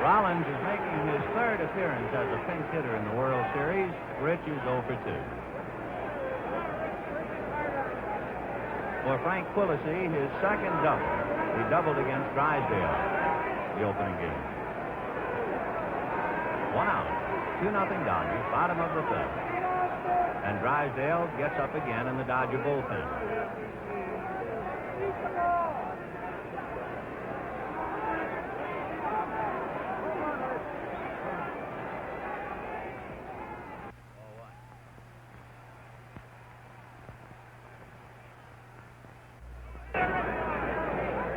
Rollins is making his third appearance as a pinch hitter in the World Series. Rich is 0 for 2. For Frank Quillisi, his second double. He doubled against Drysdale the opening game. 1 out. 2-0 Dodgers, bottom of the third. And Drysdale gets up again in the Dodger bullpen.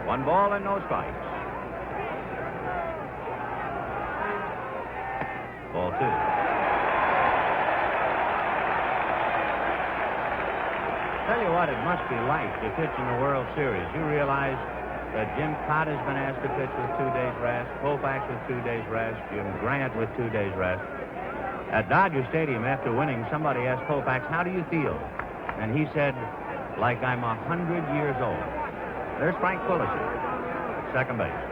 One ball and no strikes. Ball 2. Tell you what, it must be like to pitch in the World Series. You realize that Jim Cott has been asked to pitch with 2 days rest, Koufax with 2 days rest, Jim Grant with 2 days rest. At Dodger Stadium after winning, somebody asked Koufax, "How do you feel?" And he said, "Like I'm 100 years old." There's Frank Quillisi at second base.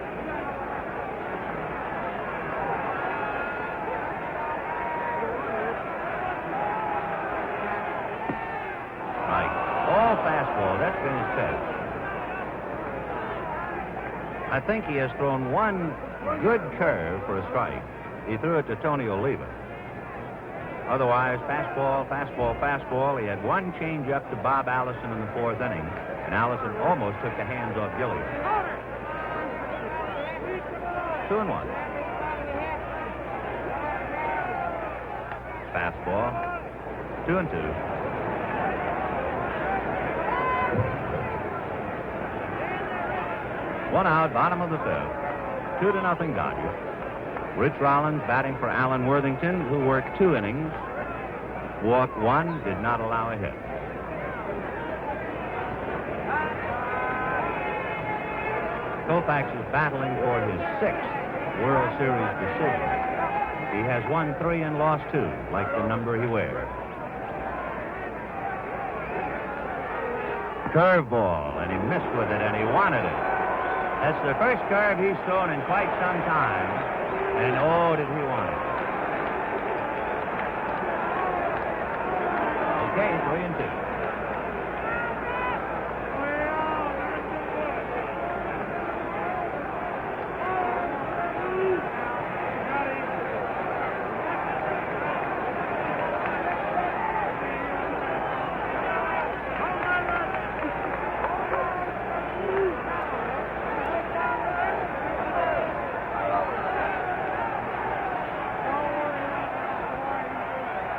Fastball. That's been his best. I think he has thrown one good curve for a strike. He threw it to Tony Oliva. Otherwise, fastball, fastball, fastball. He had one change-up to Bob Allison in the 4th inning, and Allison almost took the hands off Gilliam. 2-1. Fastball. 2-2. 1 out, bottom of the 5th. 2-0 Dodgers. Rich Rollins batting for Alan Worthington, who worked 2 innings, walked 1, did not allow a hit. Koufax is battling for his 6th World Series decision. He has won 3 and lost 2, like the number he wears. Curveball, and he missed with it, and he wanted it. That's the first curve he's thrown in quite some time, and oh, did he want it. Okay, 3-2.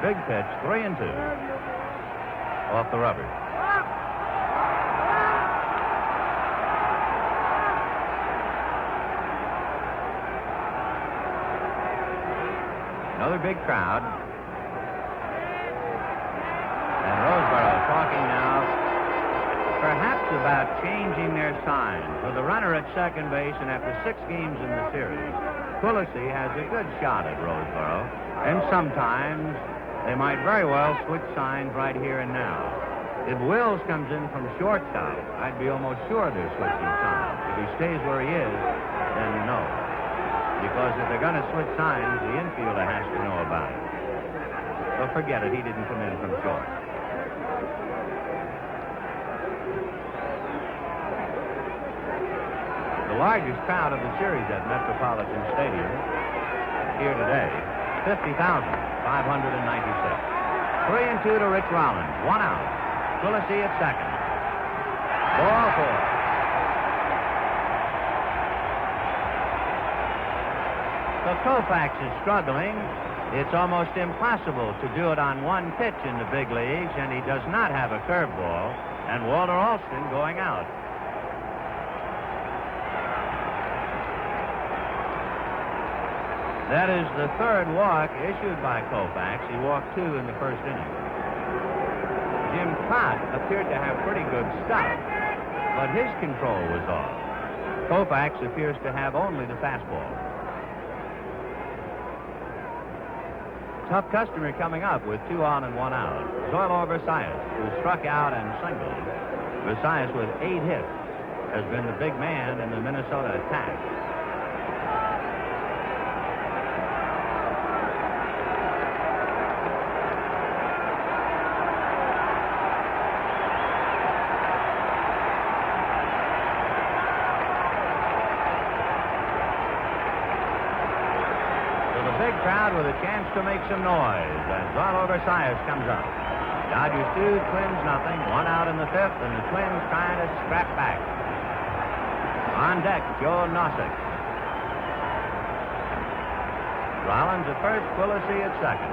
Big pitch, 3-2. Off the rubber. Another big crowd. And Roseboro talking now, perhaps about changing their sign. For the runner at second base, and after 6 games in the series, Quillisi has a good shot at Roseboro. And sometimes they might very well switch signs right here and now. If Wills comes in from shortstop, I'd be almost sure they're switching signs. If he stays where he is, then no. Because if they're going to switch signs, the infielder has to know about it. But forget it, he didn't come in from short. The largest crowd of the series at Metropolitan Stadium here today, 50,596. 3-2 to Rich Rollins. 1 out. Quillisi at second. Ball 4. So Koufax is struggling. It's almost impossible to do it on one pitch in the big leagues, and he does not have a curveball. And Walter Alston going out. That is the third walk issued by Koufax. He walked 2 in the first inning. Jim Cott appeared to have pretty good stuff, but his control was off. Koufax appears to have only the fastball. Tough customer coming up with 2 on and 1 out. Zoilo Versalles, who struck out and singled. Versalles with 8 hits has been the big man in the Minnesota attack. With a chance to make some noise as Zoilo Versalles comes up. Dodgers 2, Twins nothing. 1 out in the 5th, and the Twins trying to scrap back. On deck, Joe Nosek. Rollins at first, Quillisi at second.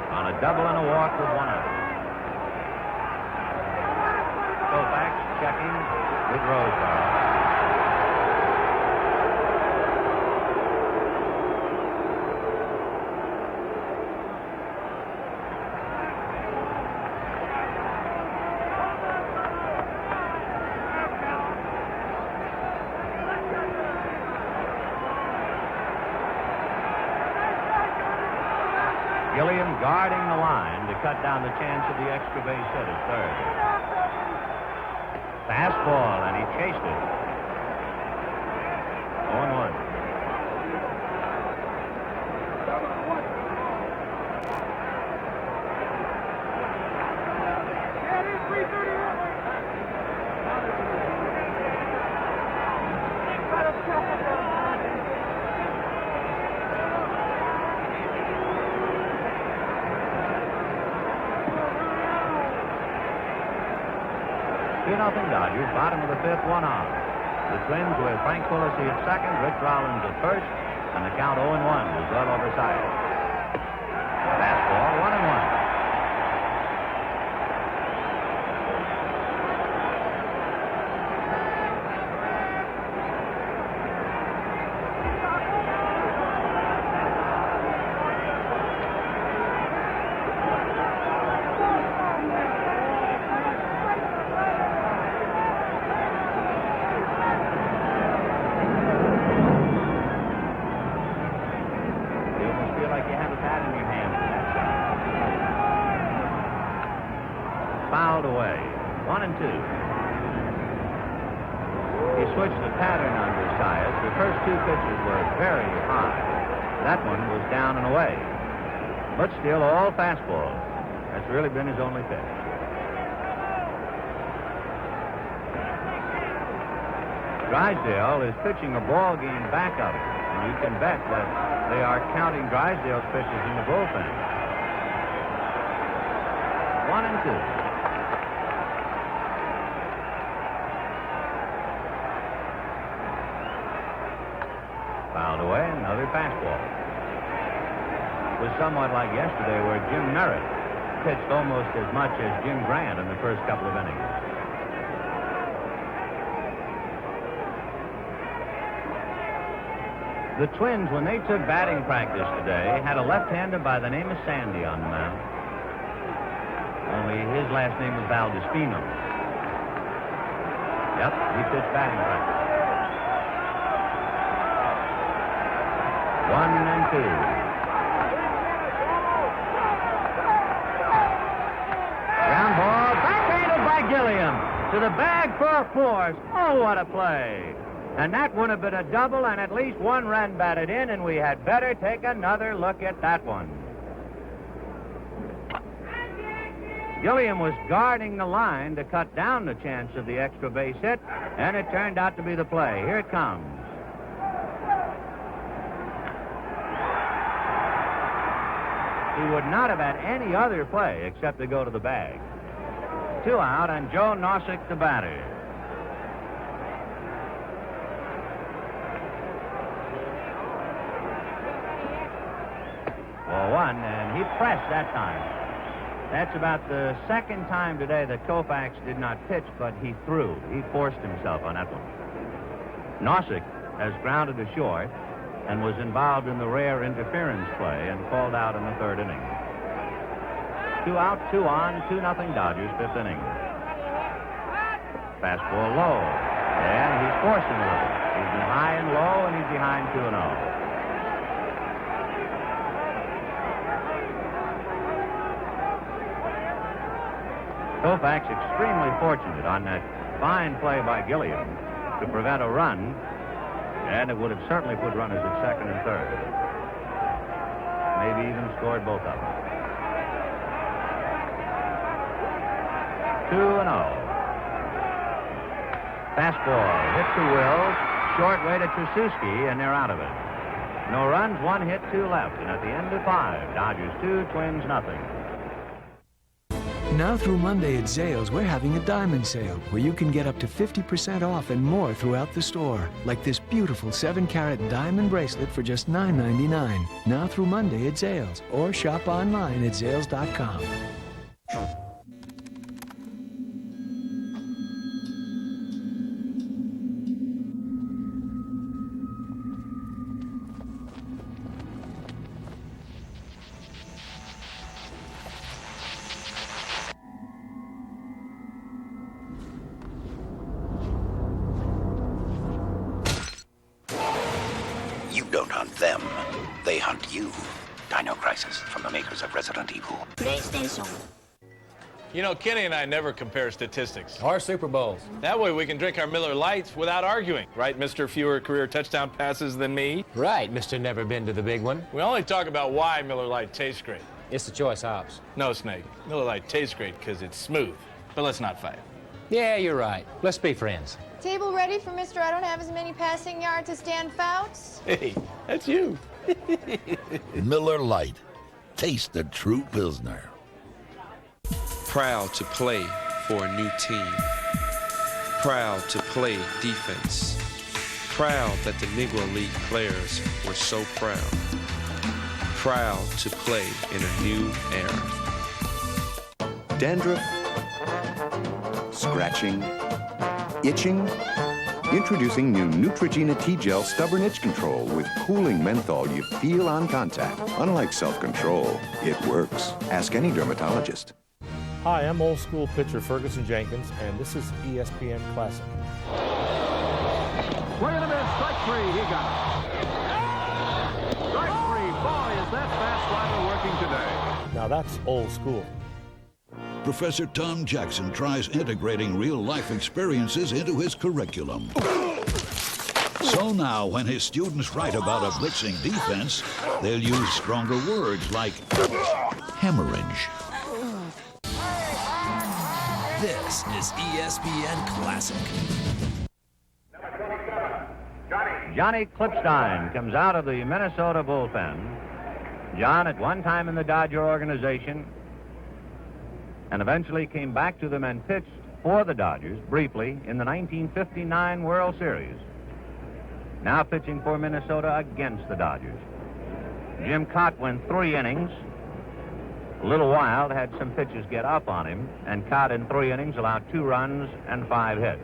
On a double and a walk with 1 out. Koufax checking with Roseboro. Gilliam guarding the line to cut down the chance of the extra base hit at third. Fastball, and he chased it. 0-1. Nothing Dodgers, bottom of the 5th, 1 out. The Twins with Frank Quillisi at second, Rich Rollins at first, and the count 0-1 to Zoilo Versalles. Fastball, 1-1. Fouled away. 1-2. He switched the pattern on Versalles. The first 2 pitches were very high. That one was down and away. But still all fastballs. That's really been his only pitch. Drysdale is pitching a ball game back of it. And you can bet that they are counting Drysdale's pitches in the bullpen. 1-2. Fouled away, another fastball. It was somewhat like yesterday where Jim Merritt pitched almost as much as Jim Grant in the first couple of innings. The Twins, when they took batting practice today, had a left-hander by the name of Sandy on the mound. Only his last name was Valdespino. Yep, he pitched batting practice. 1-2. Ground ball, backhanded by Gilliam to the bag for a force. Oh, what a play. And that would have been a double and at least 1 run batted in, and we had better take another look at that one. Gilliam was guarding the line to cut down the chance of the extra base hit, and it turned out to be the play. Here it comes. He he would not have had any other play except to go to the bag. 2 out, and Joe Nossick, the batter. Ball 1, and he pressed that time. That's about the second time today that Koufax did not pitch, but he threw. He forced himself on that one. Nossick has grounded to short and was involved in the rare interference play and called out in the 3rd inning. 2 out, 2 on, 2-0 Dodgers, 5th inning. Fastball low, and he's forcing a little. He's been high and low, and he's behind 2-0. Koufax extremely fortunate on that fine play by Gilliam to prevent a run, and it would have certainly put runners at 2nd and 3rd. Maybe even scored both of them. 2-0. Fastball hit to Wills, short way to Tracewski, and they're out of it. No runs, 1 hit, 2 left, and at the end of 5, Dodgers 2, Twins nothing. Now through Monday at Zales, we're having a diamond sale where you can get up to 50% off and more throughout the store. Like this beautiful 7-carat diamond bracelet for just $9.99. Now through Monday at Zales, or shop online at Zales.com. You don't hunt them. They hunt you. Dino Crisis from the makers of Resident Evil. PlayStation. You know, Kenny and I never compare statistics. Or Super Bowls. That way we can drink our Miller Lights without arguing. Right, Mr. Fewer career touchdown passes than me? Right, Mr. Never Been to the Big One. We only talk about why Miller Lite tastes great. It's the choice hops. No, Snake. Miller Lite tastes great because it's smooth. But let's not fight. Yeah, you're right. Let's be friends. Table ready for Mr. I don't have as many passing yards as Dan Fouts? Hey, that's you. Miller Lite. Taste the true Pilsner. Proud to play for a new team. Proud to play defense. Proud that the Negro League players were so proud. Proud to play in a new era. Dandruff? Scratching? Itching? Introducing new Neutrogena T-Gel Stubborn Itch Control with cooling menthol you feel on contact. Unlike self-control, it works. Ask any dermatologist. Hi, I'm old school pitcher Ferguson Jenkins, and this is ESPN Classic. Swing and a miss, strike 3, he got it. Strike 3, boy, is that fast slider working today. Now that's old school. Professor Tom Jackson tries integrating real-life experiences into his curriculum. So now, when his students write about a blitzing defense, they'll use stronger words like hemorrhage. This is ESPN Classic. Johnny Klipstein comes out of the Minnesota bullpen. John, at one time in the Dodger organization, and eventually came back to them and pitched for the Dodgers briefly in the 1959 World Series. Now pitching for Minnesota against the Dodgers. Jim Cott went 3 innings. A little Wild had some pitches get up on him, and Cott in 3 innings allowed 2 runs and 5 hits.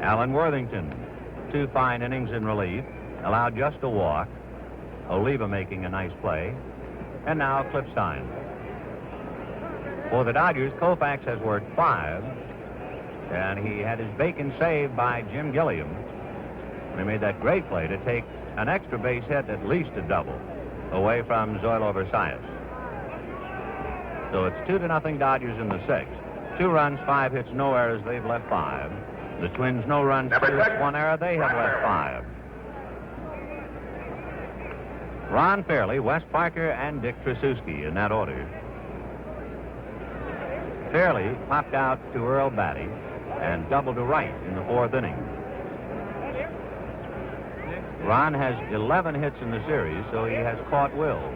Alan Worthington, 2 fine innings in relief, allowed just a walk. Oliva making a nice play. And now Klipstein. For the Dodgers, Koufax has worked 5, and he had his bacon saved by Jim Gilliam. He made that great play to take an extra base hit, at least a double, away from Zoilo Versalles. So it's 2-0 Dodgers in the 6th. 2 runs, 5 hits, no errors. They've left 5. The Twins, no runs, 2 hits, 1 error. They have left 5. Ron Fairley, Wes Parker, and Dick Tracewski in that order. Fairley popped out to Earl Batty and doubled to right in the 4th inning. Ron has 11 hits in the series, so he has caught Wills.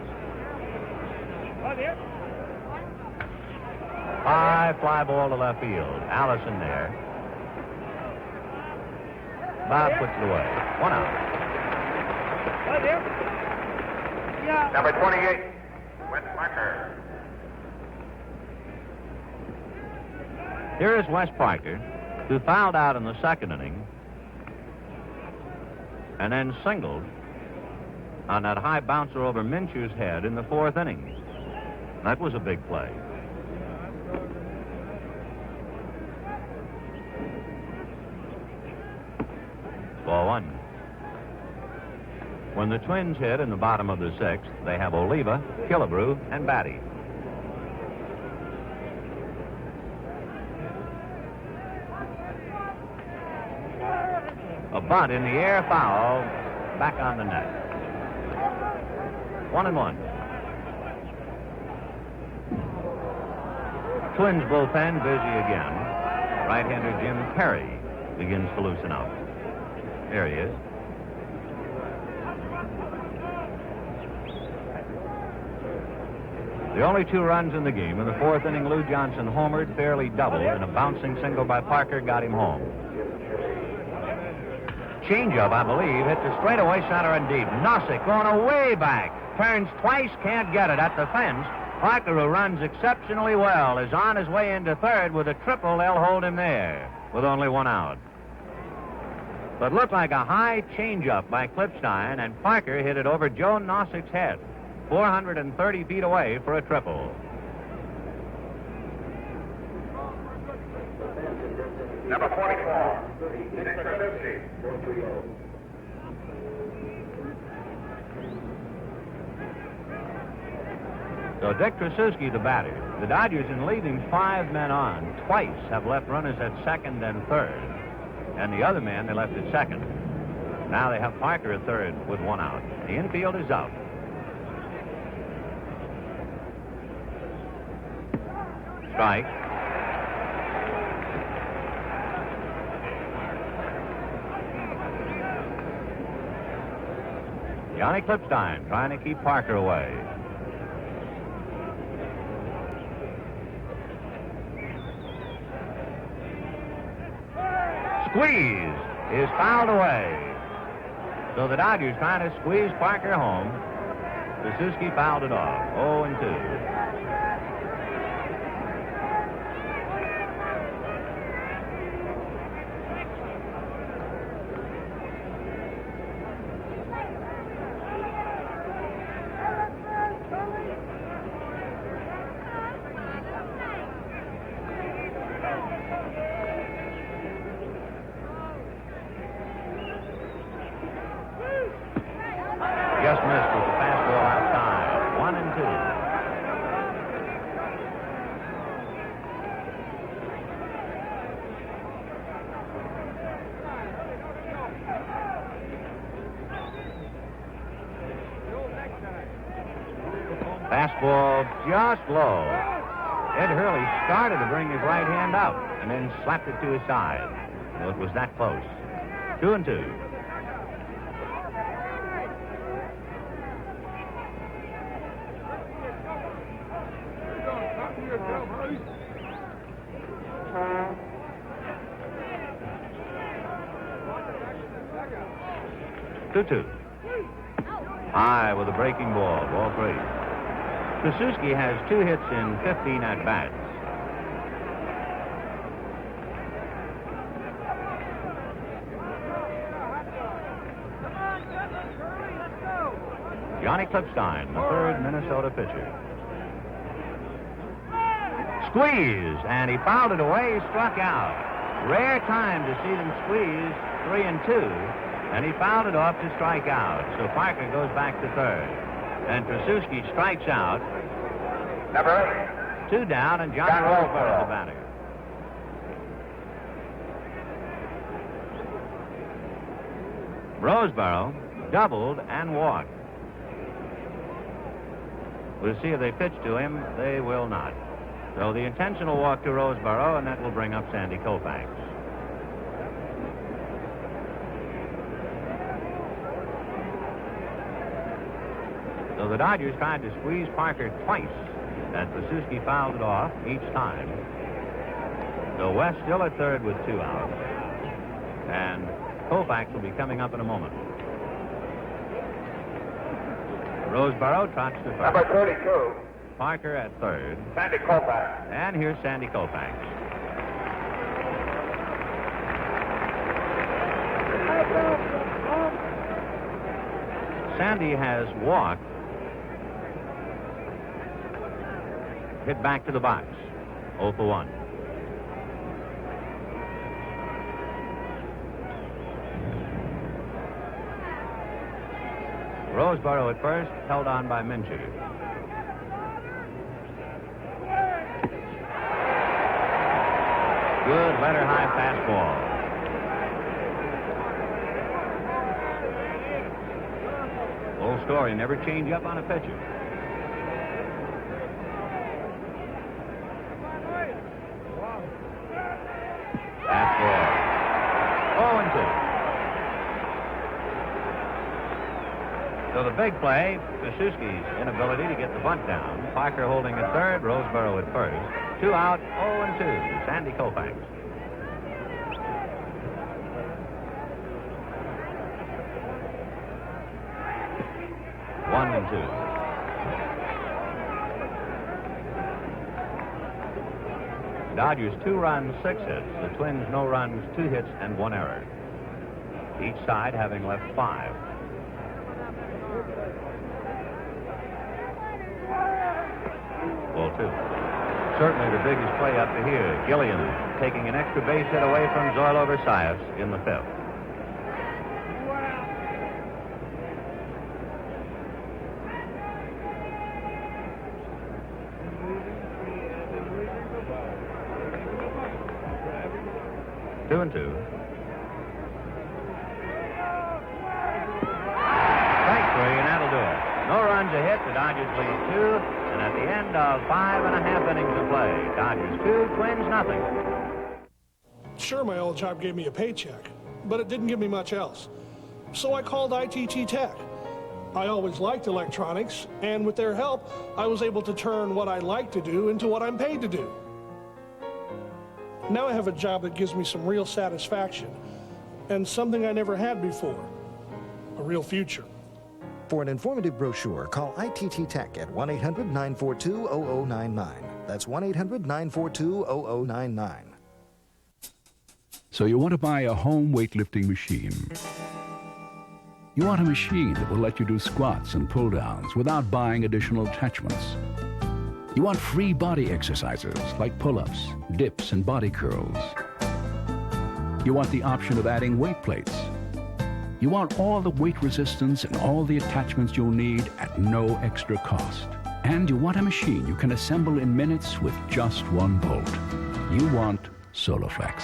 High fly ball to left field. Allison there. Bob puts it away. 1 out. Number 28, Wes Parker. Here is Wes Parker, who fouled out in the second inning and then singled on that high bouncer over Minshew's head in the fourth inning. That was a big play. Ball 1. When the Twins hit in the bottom of the sixth, they have Oliva, Killebrew, and Batty. A bunt in the air, foul, back on the net. 1-1. Twins bullpen busy again. Right-hander Jim Perry begins to loosen up. There he is. The only 2 runs in the game. In the fourth inning, Lou Johnson homered, fairly doubled, and a bouncing single by Parker got him home. Changeup, I believe, hit the straightaway center and deep. Nossick going away back. Turns twice, can't get it at the fence. Parker, who runs exceptionally well, is on his way into third with a triple. They'll hold him there with only 1 out. But looked like a high changeup by Clipstein, and Parker hit it over Joe Nossick's head, 430 feet away for a triple. Number 44, Dick Trubisky. So Dick Trubisky, the batter. The Dodgers, in leaving 5 men on, twice have left runners at second and third. And the other man they left at second. Now they have Parker at third with 1 out. The infield is out. Strike. Johnny Clipstein trying to keep Parker away. Squeeze is fouled away. So the Dodgers trying to squeeze Parker home. Trubisky fouled it off. 0-2. Just missed with the fastball outside. 1-2. Fastball just low. Ed Hurley started to bring his right hand out and then slapped it to his side. Well, it was that close. 2-2. High with a breaking ball, ball 3. Trubisky has 2 hits in 15 at-bats. Johnny Clipstein, the third Minnesota pitcher. Squeeze, and he fouled it away, he struck out. Rare time to see them squeeze, 3-2. And he fouled it off to strike out. So Parker goes back to third. And Trubisky strikes out. Number 8. 2 down, and John Roseboro, the batter. Roseboro doubled and walked. We'll see if they pitch to him. They will not. So the intentional walk to Roseboro, and that will bring up Sandy Koufax. So the Dodgers tried to squeeze Parker twice And Pasuski fouled it off each time. So West still at third with 2 outs. And Koufax will be coming up in a moment. Roseboro trots to first. Number 32. Parker at third. Sandy Koufax. And here's Sandy Koufax. Sandy has walked, hit back to the box, 0 for 1. Roseboro at first, held on by Minshew. Good letter-high fastball. Old story, never change up on a pitcher. Fastball. 0-2. So the big play, Pasuski's inability to get the bunt down. Parker holding at third, Roseboro at first. 2 out, 0-2. Sandy Koufax. One and 2. Dodgers 2 runs, 6 hits. The Twins no runs, 2 hits, and 1 error. Each side having left 5. Ball 2. Certainly the biggest play up to here. Gillian taking an extra base hit away from Zoilo Versailles in the 5th. Two and 2. Strike 3, and that'll do it. No runs a hit. The Dodgers lead 2. And at the end of 5.5 innings of play, Dodgers 2, Twins nothing. Sure, my old job gave me a paycheck, but it didn't give me much else. So I called ITT Tech. I always liked electronics, and with their help, I was able to turn what I like to do into what I'm paid to do. Now I have a job that gives me some real satisfaction, and something I never had before, a real future. For an informative brochure, call ITT Tech at 1-800-942-0099. That's 1-800-942-0099. So you want to buy a home weightlifting machine. You want a machine that will let you do squats and pull-downs without buying additional attachments. You want free body exercises like pull-ups, dips, and body curls. You want the option of adding weight plates. You want all the weight resistance and all the attachments you'll need at no extra cost. And you want a machine you can assemble in minutes with just 1 bolt. You want Soloflex.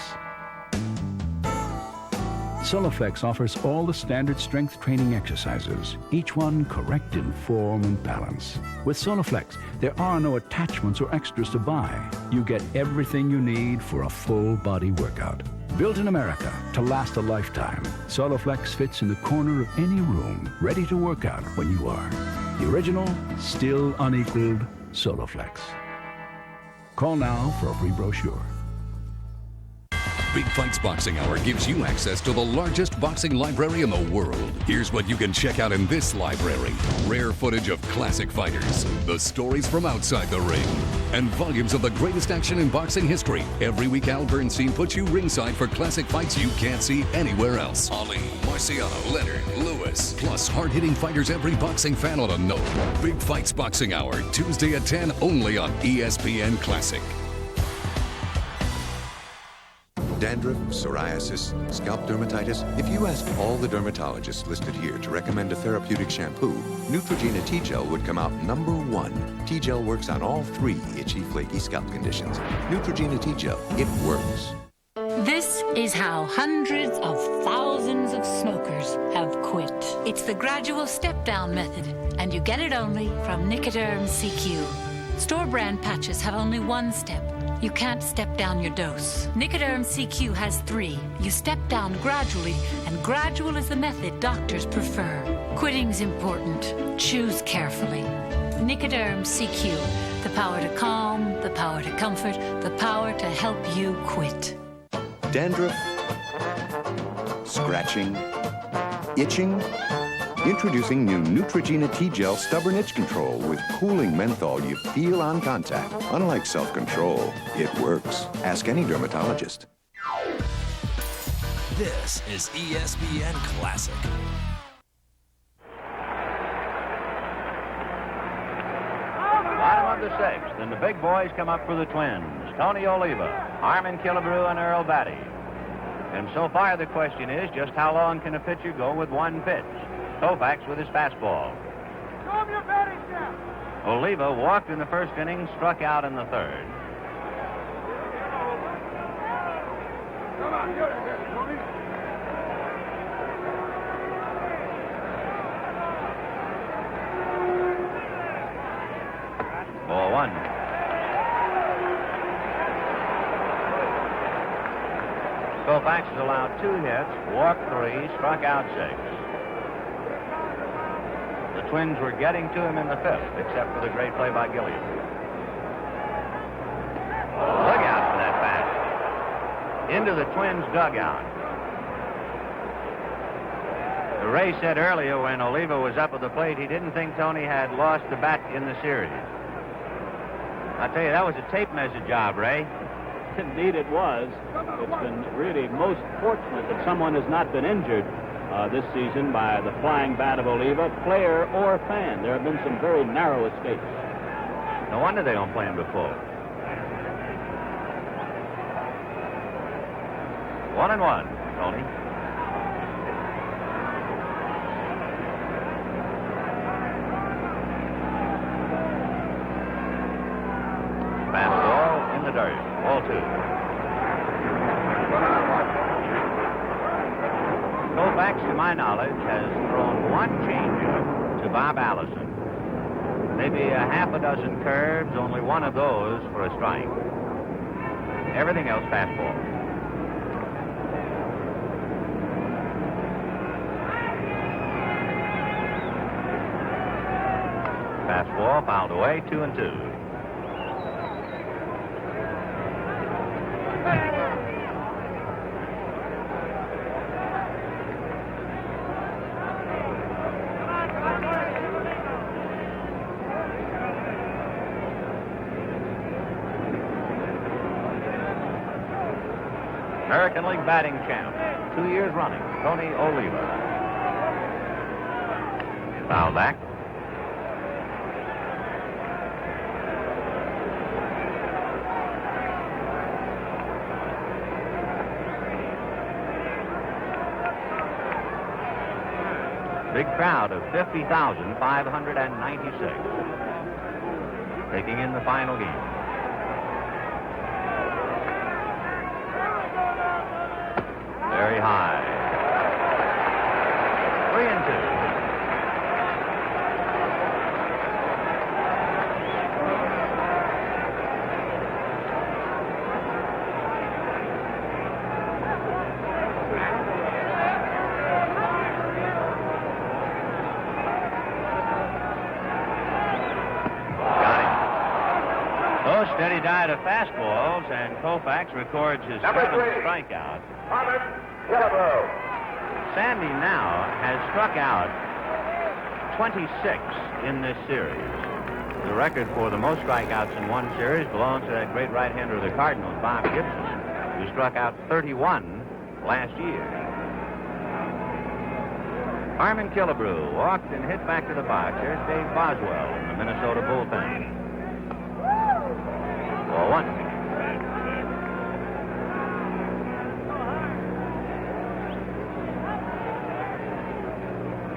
Soloflex offers all the standard strength training exercises, each one correct in form and balance. With Soloflex, there are no attachments or extras to buy. You get everything you need for a full body workout. Built in America to last a lifetime, Soloflex fits in the corner of any room, ready to work out when you are. The original, still unequaled Soloflex. Call now for a free brochure. Big Fights Boxing Hour gives you access to the largest boxing library in the world. Here's what you can check out in this library. Rare footage of classic fighters, the stories from outside the ring, and volumes of the greatest action in boxing history. Every week, Al Bernstein puts you ringside for classic fights you can't see anywhere else. Ali, Marciano, Leonard, Lewis, plus hard-hitting fighters every boxing fan ought to know. Big Fights Boxing Hour, Tuesday at 10, only on ESPN Classic. Dandruff, psoriasis, scalp dermatitis. If you ask all the dermatologists listed here to recommend a therapeutic shampoo, Neutrogena T-Gel would come out #1. T-Gel works on all 3 itchy, flaky scalp conditions. Neutrogena T-Gel, it works. This is how hundreds of thousands of smokers have quit. It's the gradual step-down method, and you get it only from Nicoderm CQ. Store brand patches have only 1 step. You can't step down your dose. Nicoderm CQ has 3. You step down gradually, and gradual is the method doctors prefer. Quitting's important. Choose carefully. Nicoderm CQ. The power to calm, the power to comfort, the power to help you quit. Dandruff? Scratching? Itching? Introducing new Neutrogena T-Gel Stubborn Itch Control with cooling menthol you feel on contact. Unlike self-control, it works. Ask any dermatologist. This is ESPN Classic. Bottom of the sixth, and the big boys come up for the Twins. Tony Oliva, Armin Killebrew, and Earl Batty. And so far the question is, just how long can a pitcher go with one pitch? Koufax with his fastball. Show him your batting step. Oliva walked in the first inning, struck out in the third. Come on, get it, Tony. Ball one. Koufax has allowed 2 hits, walked 3, struck out 6. The Twins were getting to him in the 5th, except for the great play by Gilliam. Look out for that pass. Into the Twins' dugout. Ray said earlier when Oliva was up at the plate, he didn't think Tony had lost the bat in the series. I tell you, that was a tape measure job, Ray. Indeed it was. It's been really most fortunate that someone has not been injured this season by the flying bat of Oliva, player or fan. There have been some very narrow escapes. No wonder they don't play him before. 1-1, Tony. Fastball in the dirt. Ball 2. Koufax, to my knowledge, has thrown 1 changeup to Bob Allison. Maybe a half a dozen curves, only 1 of those for a strike. Everything else fastball. Fastball fouled away, 2-2. American League batting champ, 2 years running, Tony Oliva. Foul back. Big crowd of 50,596 taking in the final game. Very high. 3-2. Steady diet of fastballs, and Koufax records his 7th strikeout. Armin Killebrew. Sandy now has struck out 26 in this series. The record for the most strikeouts in one series belongs to that great right-hander of the Cardinals, Bob Gibson, who struck out 31 last year. Armin Killebrew walked and hit back to the box. Here's Dave Boswell in the Minnesota bullpen. Ball 1.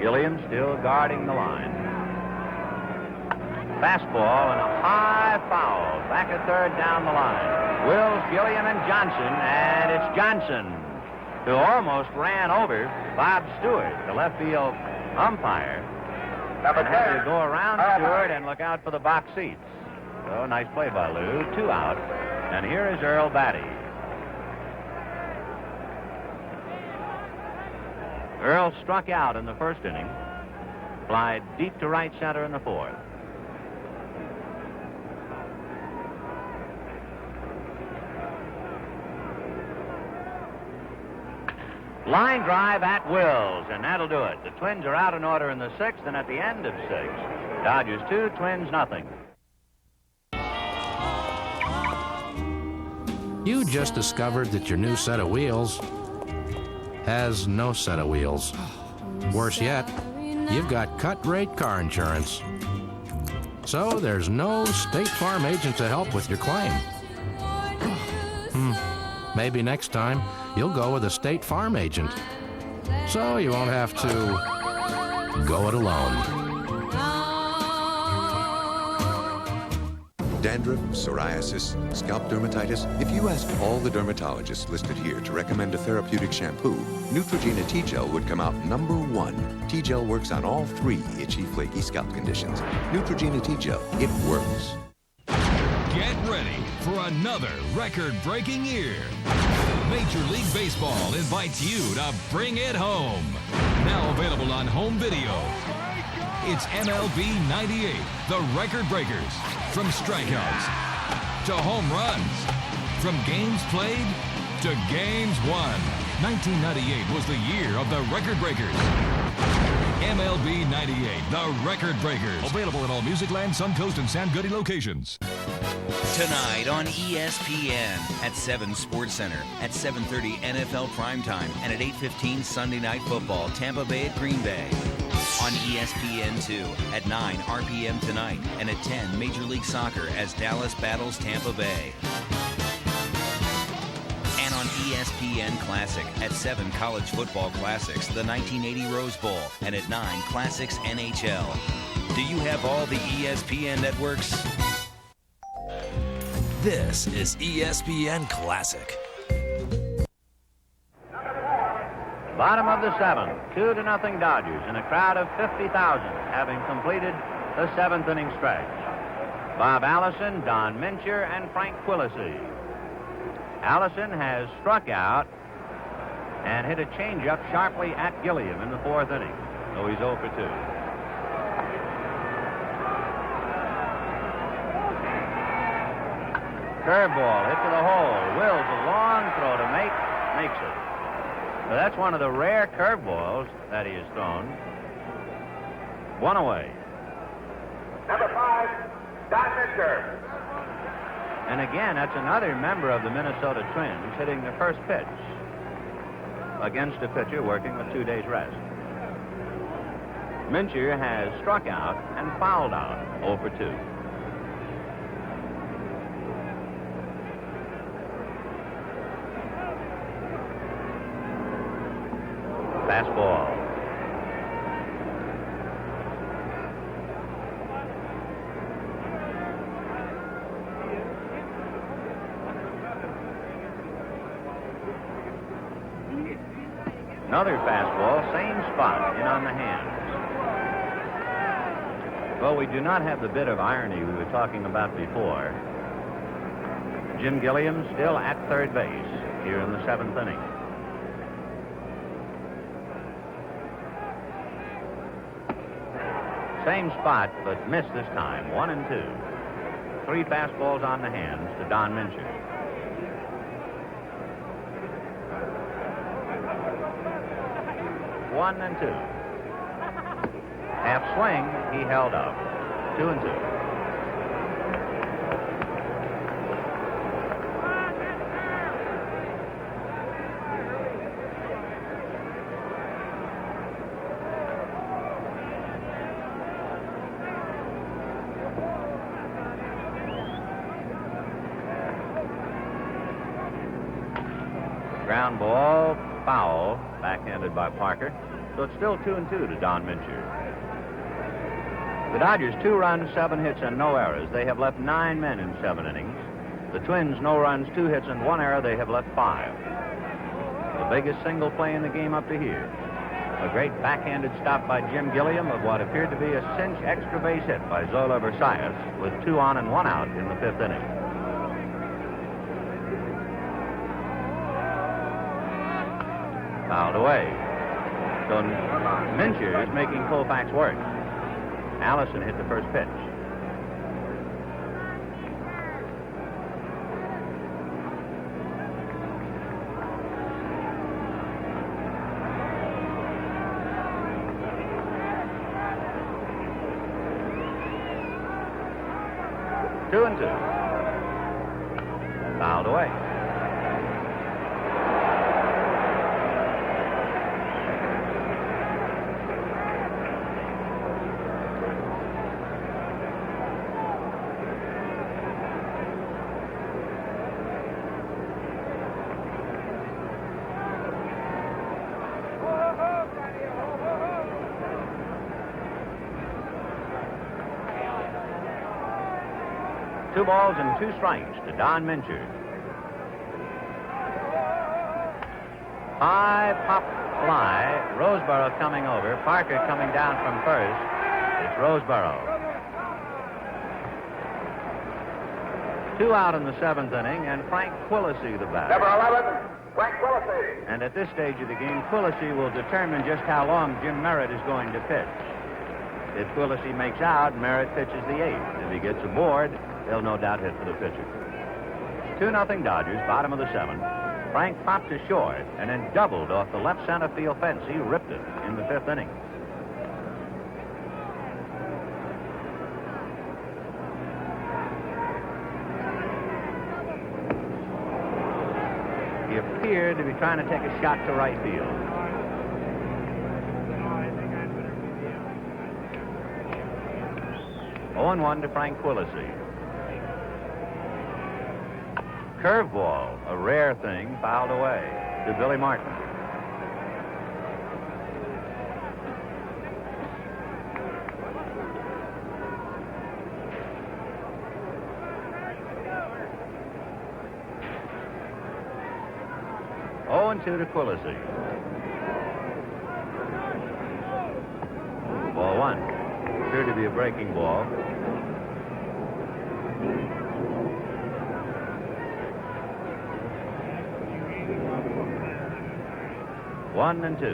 Gilliam still guarding the line. Fastball and a high foul. Back at third down the line. Wills, Gilliam, and Johnson. And it's Johnson who almost ran over Bob Stewart, the left field umpire. And had to go around Stewart and look out for the box seats. So, nice play by Lou. 2 out. And here is Earl Batty. Earl struck out in the first inning. Flied deep to right center in the 4th. Line drive at Wills, and that'll do it. The Twins are out in order in the 6th, and at the end of 6, Dodgers 2, Twins nothing. You just discovered that your new set of wheels has no set of wheels. Worse yet, you've got cut-rate car insurance. So there's no State Farm agent to help with your claim. Maybe next time you'll go with a State Farm agent, so you won't have to go it alone. Dandruff, psoriasis, scalp dermatitis. If you asked all the dermatologists listed here to recommend a therapeutic shampoo, Neutrogena T-Gel would come out #1. T-Gel works on all 3 itchy, flaky scalp conditions. Neutrogena T-Gel, it works. Get ready for another record-breaking year. Major League Baseball invites you to bring it home. Now available on home video. It's MLB 98, the record breakers. From strikeouts to home runs, from games played to games won. 1998 was the year of the record breakers. MLB 98, the record breakers. Available at all Musicland, Suncoast, and Sam Goody locations. Tonight on ESPN at 7 SportsCenter, at 7:30 NFL Primetime, and at 8:15 Sunday Night Football, Tampa Bay at Green Bay. On ESPN2 at 9 RPM tonight, and at 10 Major League Soccer as Dallas battles Tampa Bay. And on ESPN Classic at 7 College Football Classics, the 1980 Rose Bowl, and at 9 Classics NHL. Do you have all the ESPN networks? This is ESPN Classic. Bottom of the 7th, 2-0 Dodgers in a crowd of 50,000, having completed the 7th inning stretch. Bob Allison, Don Mincher, and Frank Quillisi. Allison has struck out and hit a changeup sharply at Gilliam in the 4th inning, so he's 0 for 2. Curveball hit to the hole. Wills a long throw to makes it. So that's one of the rare curveballs that he has thrown. 1 away. Number 5, Don Mincher. And again, that's another member of the Minnesota Twins hitting the first pitch against a pitcher working with 2 days rest. Mincher has struck out and fouled out, 0 for 2. Fastball. Another fastball, same spot, in on the hands. Well, we do not have the bit of irony we were talking about before. Jim Gilliam still at third base here in the 7th inning. Same spot, but missed this time. 1 and 2. 3 fastballs on the hands to Don Mincher. One and 2. Half swing, he held up. 2 and 2. Ground ball, foul, backhanded by Parker. So it's still 2 and 2 to Don Mincher. The Dodgers 2 runs, 7 hits, and no errors. They have left 9 men in 7 innings. The Twins, no runs, 2 hits, and 1 error. They have left 5. The biggest single play in the game up to here. A great backhanded stop by Jim Gilliam of what appeared to be a cinch extra base hit by Zola Versailles with 2 on and 1 out in the 5th inning. Fouled away. So Mincher is making Koufax work. Allison hit the first pitch. 2-2. Fouled away. Two balls and two strikes to Don Mincher. High pop fly. Roseboro coming over. Parker coming down from first. It's Roseboro. 2 out in the 7th inning, and Frank Quillisi the batter. Number 11, Frank Quillisi. And at this stage of the game, Quillisi will determine just how long Jim Merritt is going to pitch. If Quillisi makes out, Merritt pitches the 8th. If he gets aboard, they'll no doubt hit for the pitcher. 2-0 Dodgers, bottom of the 7th. Frank popped to short and then doubled off the left center field fence. He ripped it in the 5th inning. He appeared to be trying to take a shot to right field. Oh, 1 to Frank Quillisi. Curveball, a rare thing, fouled away to Billy Martin. Oh, 2 to Quillisi. Ball 1. Appeared to be a breaking ball. One and 2.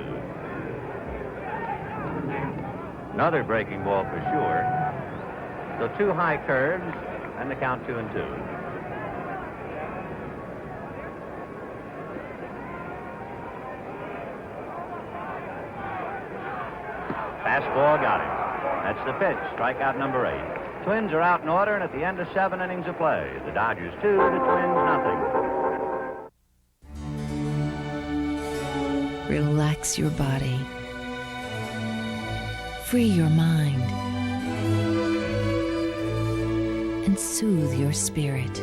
Another breaking ball for sure. So 2 high curves, and the count 2-2. Fastball got him. That's the pitch. Strikeout number 8. Twins are out in order, and at the end of 7 innings of play, the Dodgers 2, the Twins nothing. Relax your body. Free your mind. And soothe your spirit.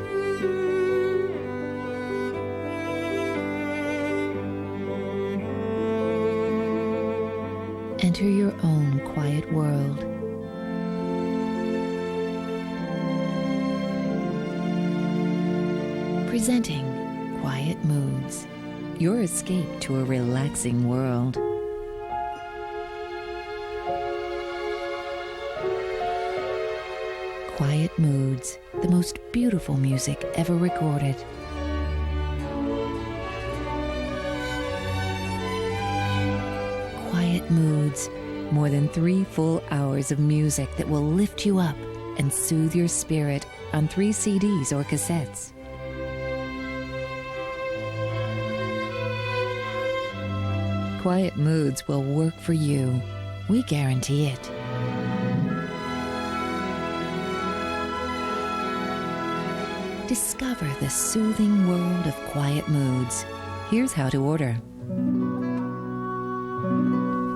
Enter your own quiet world. Presenting Quiet Moods. Your escape to a relaxing world. Quiet Moods, the most beautiful music ever recorded. Quiet Moods, more than 3 full hours of music that will lift you up and soothe your spirit on 3 CDs or cassettes. Quiet Moods will work for you. We guarantee it. Discover the soothing world of Quiet Moods. Here's how to order.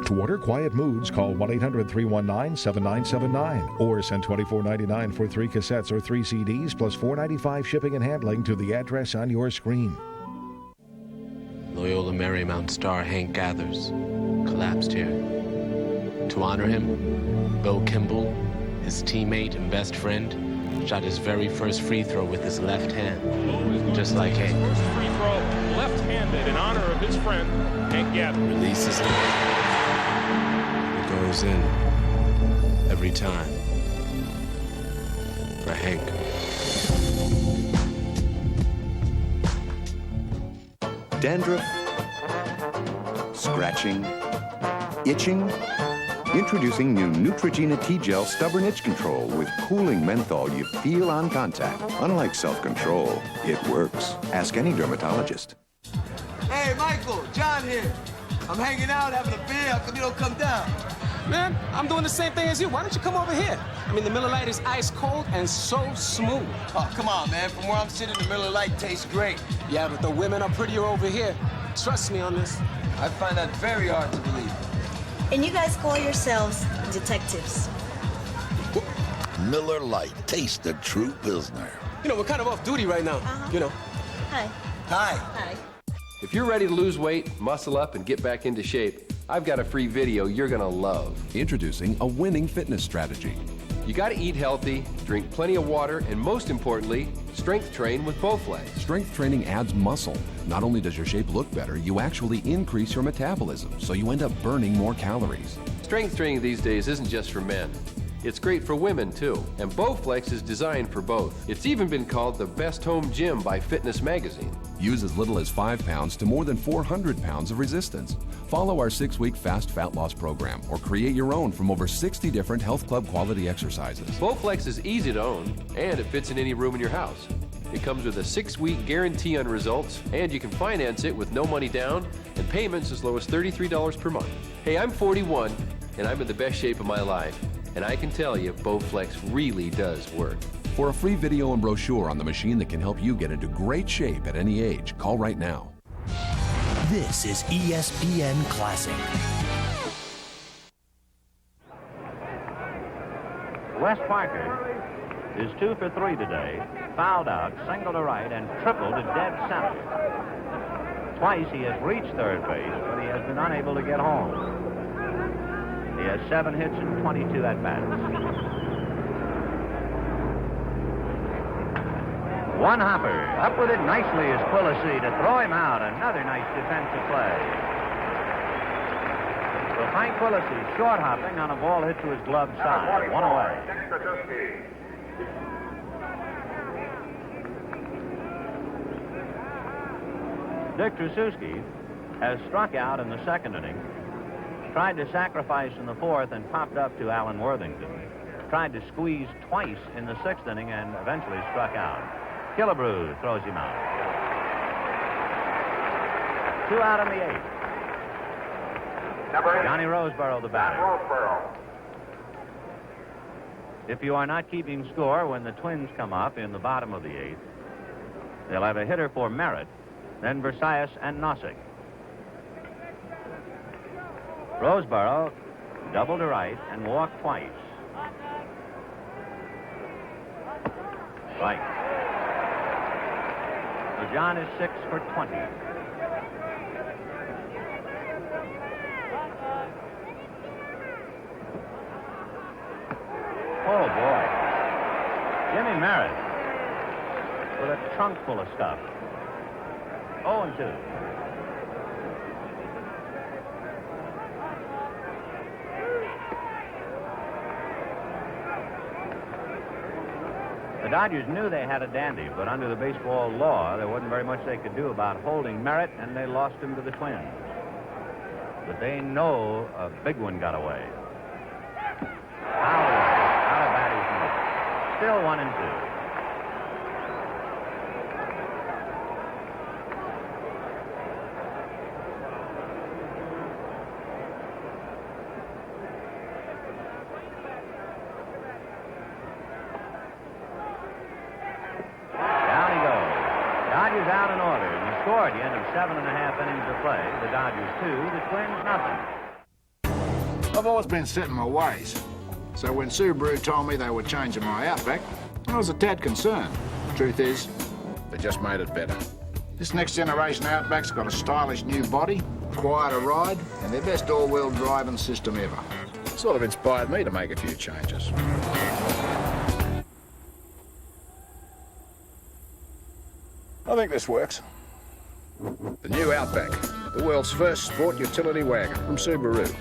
To order Quiet Moods, call 1-800-319-7979 or send $24.99 for 3 cassettes or 3 CDs plus $4.95 shipping and handling to the address on your screen. Loyola Marymount star Hank Gathers collapsed here. To honor him, Bo Kimball, his teammate and best friend, shot his very first free throw with his left hand, just like Hank. First free throw, left-handed, in honor of his friend, Hank Gathers. Releases it. It goes in every time. For Hank. Dandruff? Scratching? Itching? Introducing new Neutrogena T-Gel Stubborn Itch Control with cooling menthol you feel on contact. Unlike self-control, it works. Ask any dermatologist. Hey, Michael, John here. I'm hanging out, having a beer. How come you don't come down? Man, I'm doing the same thing as you. Why don't you come over here? I mean, the Miller Lite is ice cold and so smooth. Oh, come on, man. From where I'm sitting, the Miller Lite tastes great. Yeah, but the women are prettier over here. Trust me on this. I find that very hard to believe. And you guys call yourselves detectives. Miller Lite. Taste the true Pilsner. You know, we're kind of off duty right now. You know. Hi. Hi. Hi. If you're ready to lose weight, muscle up, and get back into shape, I've got a free video you're gonna love. Introducing a winning fitness strategy. You gotta eat healthy, drink plenty of water, and most importantly, strength train with Bowflex. Strength training adds muscle. Not only does your shape look better, you actually increase your metabolism, so you end up burning more calories. Strength training these days isn't just for men. It's great for women, too, and Bowflex is designed for both. It's even been called the best home gym by Fitness Magazine. Use as little as 5 pounds to more than 400 pounds of resistance. Follow our 6-week fast fat loss program or create your own from over 60 different health club quality exercises. Bowflex is easy to own, and it fits in any room in your house. It comes with a 6-week guarantee on results, and you can finance it with no money down and payments as low as $33 per month. Hey, I'm 41, and I'm in the best shape of my life. And I can tell you, Bowflex really does work. For a free video and brochure on the machine that can help you get into great shape at any age, call right now. This is ESPN Classic. Wes Parker is 2 for 3 today. Fouled out, single to right, and triple to dead center. Twice he has reached third base, but he has been unable to get home. He has 7 hits and 22 at-bats. One hopper. Up with it nicely is Quillisi to throw him out. Another nice defensive play. So Frank Quillisi short hopping on a ball hit to his glove side. 1 away. Dick Tracewski has struck out in the 2nd inning. Tried to sacrifice in the 4th and popped up to Alan Worthington. Tried to squeeze twice in the 6th inning and eventually struck out. Killebrew throws him out. 2 out in the 8th. Johnny Roseboro, the batter. If you are not keeping score when the Twins come up in the bottom of the 8th, they'll have a hitter for Merritt, then Versailles and Nossick. Roseboro double to right and walked twice. Right. So John is 6 for 20. Oh, boy. Jimmy Merritt with a trunk full of stuff. 0-2. The Dodgers knew they had a dandy, but under the baseball law, there wasn't very much they could do about holding Merritt, and they lost him to the Twins. But they know a big one got away. Foul away, out of batter's mitt. Still 1-2. Out in order, and the score at the end of 7.5 innings of play, the Dodgers 2, the Twins 0. I've always been set in my ways, so when Subaru told me they were changing my Outback, I was a tad concerned. Truth is, they just made it better. This next generation Outback's got a stylish new body, quieter ride, and their best all-wheel driving system ever. Sort of inspired me to make a few changes. I think this works. The new Outback, the world's first sport utility wagon from Subaru.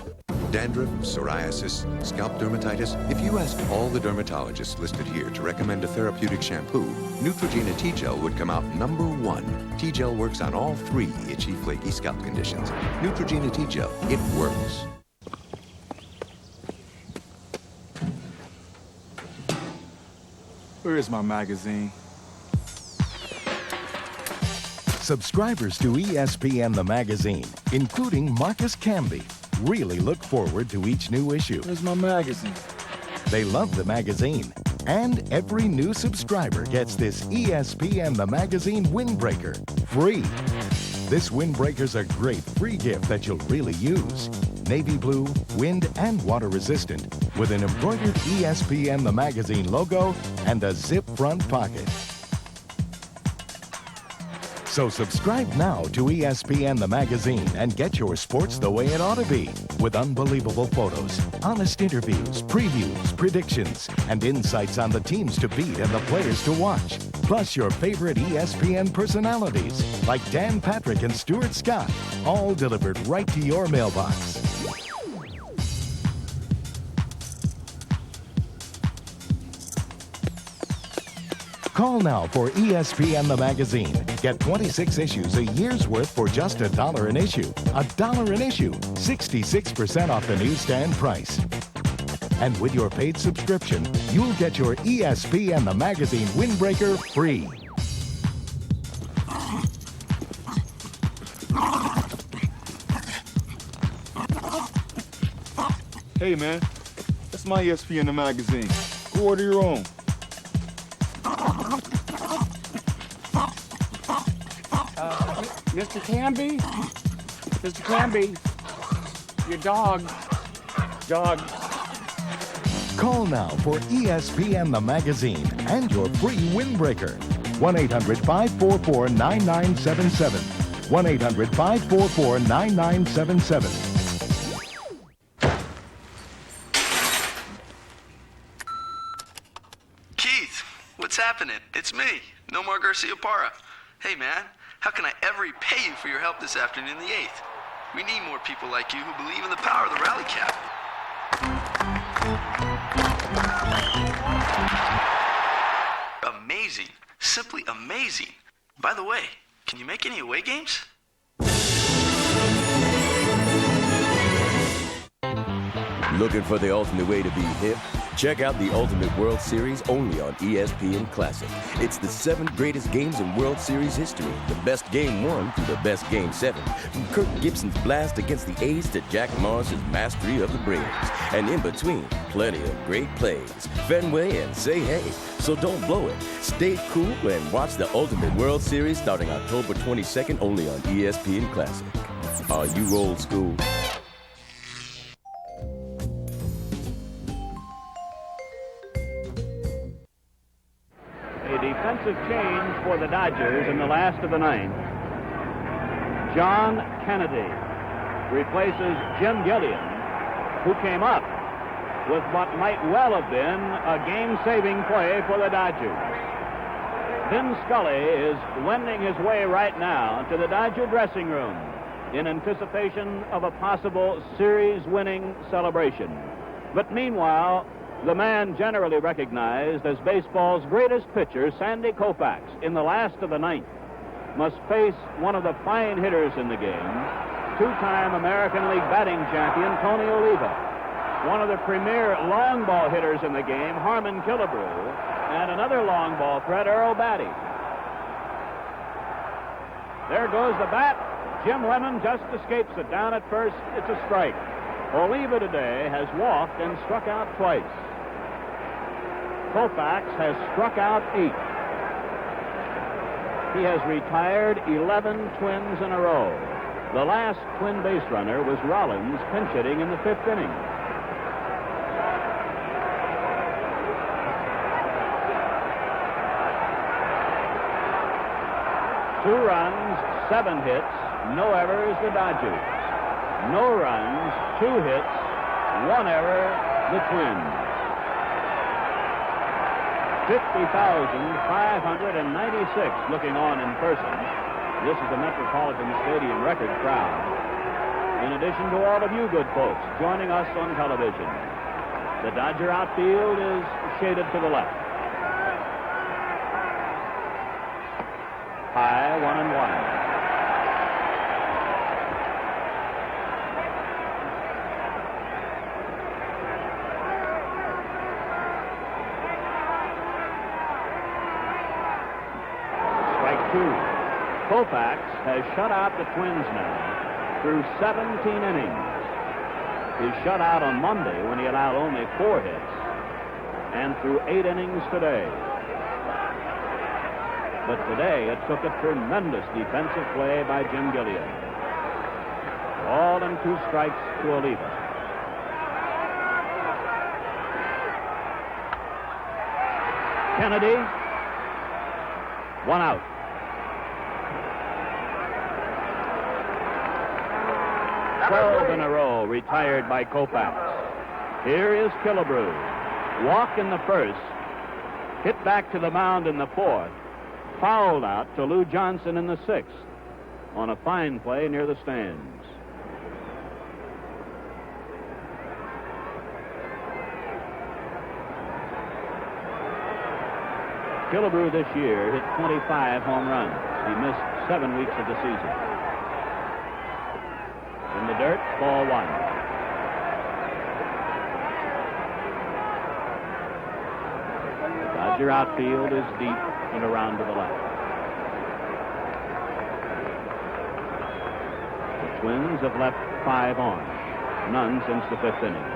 Dandruff, psoriasis, scalp dermatitis. If you asked all the dermatologists listed here to recommend a therapeutic shampoo, Neutrogena T-Gel would come out #1. T-Gel works on all 3 itchy, flaky scalp conditions. Neutrogena T-Gel, it works. Where is my magazine? Subscribers to ESPN the magazine, including Marcus Camby, really look forward to each new issue. Where's my magazine? They love the magazine. And every new subscriber gets this ESPN the Magazine Windbreaker free. This windbreaker's a great free gift that you'll really use. Navy blue, wind, and water resistant with an embroidered ESPN the Magazine logo and a zip front pocket. So subscribe now to ESPN the Magazine and get your sports the way it ought to be, with unbelievable photos, honest interviews, previews, predictions, and insights on the teams to beat and the players to watch. Plus your favorite ESPN personalities like Dan Patrick and Stuart Scott, all delivered right to your mailbox. Call now for ESPN the Magazine. Get 26 issues, a year's worth for just $1 an issue. $1 an issue, 66% off the newsstand price. And with your paid subscription, you'll get your ESPN the Magazine Windbreaker free. Hey, man, that's my ESPN the Magazine. Go order your own. Mr. Canby? Mr. Canby, your dog. Call now for ESPN the Magazine and your free windbreaker. 1-800-544-9977. 1-800-544-9977. Keith, what's happening? It's me, Nomar Garcia-Parra. Hey, man, how can I ever repay you for your help this afternoon in the 8th? We need more people like you who believe in the power of the rally cap. Amazing. Simply amazing. By the way, can you make any away games? Looking for the ultimate way to be hip? Check out the Ultimate World Series only on ESPN Classic. It's the 7 greatest games in World Series history. The best Game 1 to the best Game 7. From Kirk Gibson's blast against the A's to Jack Morris's mastery of the Braves. And in between, plenty of great plays. Fenway and say hey. So don't blow it. Stay cool and watch the Ultimate World Series starting October 22nd only on ESPN Classic. Are you old school? A defensive change for the Dodgers in the last of the 9th. John Kennedy replaces Jim Gilliam, who came up with what might well have been a game-saving play for the Dodgers. Vin Scully is wending his way right now to the Dodger dressing room in anticipation of a possible series-winning celebration. But meanwhile, the man generally recognized as baseball's greatest pitcher, Sandy Koufax, in the last of the 9th, must face one of the fine hitters in the game, two-time American League batting champion Tony Oliva, one of the premier long ball hitters in the game, Harmon Killebrew, and another long ball threat, Earl Batty. There goes the bat. Jim Lemon just escapes it. Down at first, it's a strike. Oliva today has walked and struck out twice. Koufax has struck out 8. He has retired 11 Twins in a row. The last Twin base runner was Rollins, pinch hitting in the 5th inning. Two runs, 7 hits, no errors, the Dodgers. No runs, 2 hits, 1 error, the Twins. 50,596 looking on in person. This is the Metropolitan Stadium record crowd. In addition to all of you good folks joining us on television. The Dodger outfield is shaded to the left. High, 1-1. Koufax has shut out the Twins now through 17 innings. His shutout on Monday when he allowed only 4 hits, and threw 8 innings today. But today it took a tremendous defensive play by Jim Gilliam. All in 2 strikes to Oliva. Kennedy, 1 out. Twelve in a row retired by Koufax. Here is Killebrew. Walk in the first, hit back to the mound in the 4th, fouled out to Lou Johnson in the 6th on a fine play near the stands. Killebrew this year hit 25 home runs. He missed 7 weeks of the season. In the dirt, ball 1. The Dodger outfield is deep and around to the left. The Twins have left 5 on. None since the 5th inning.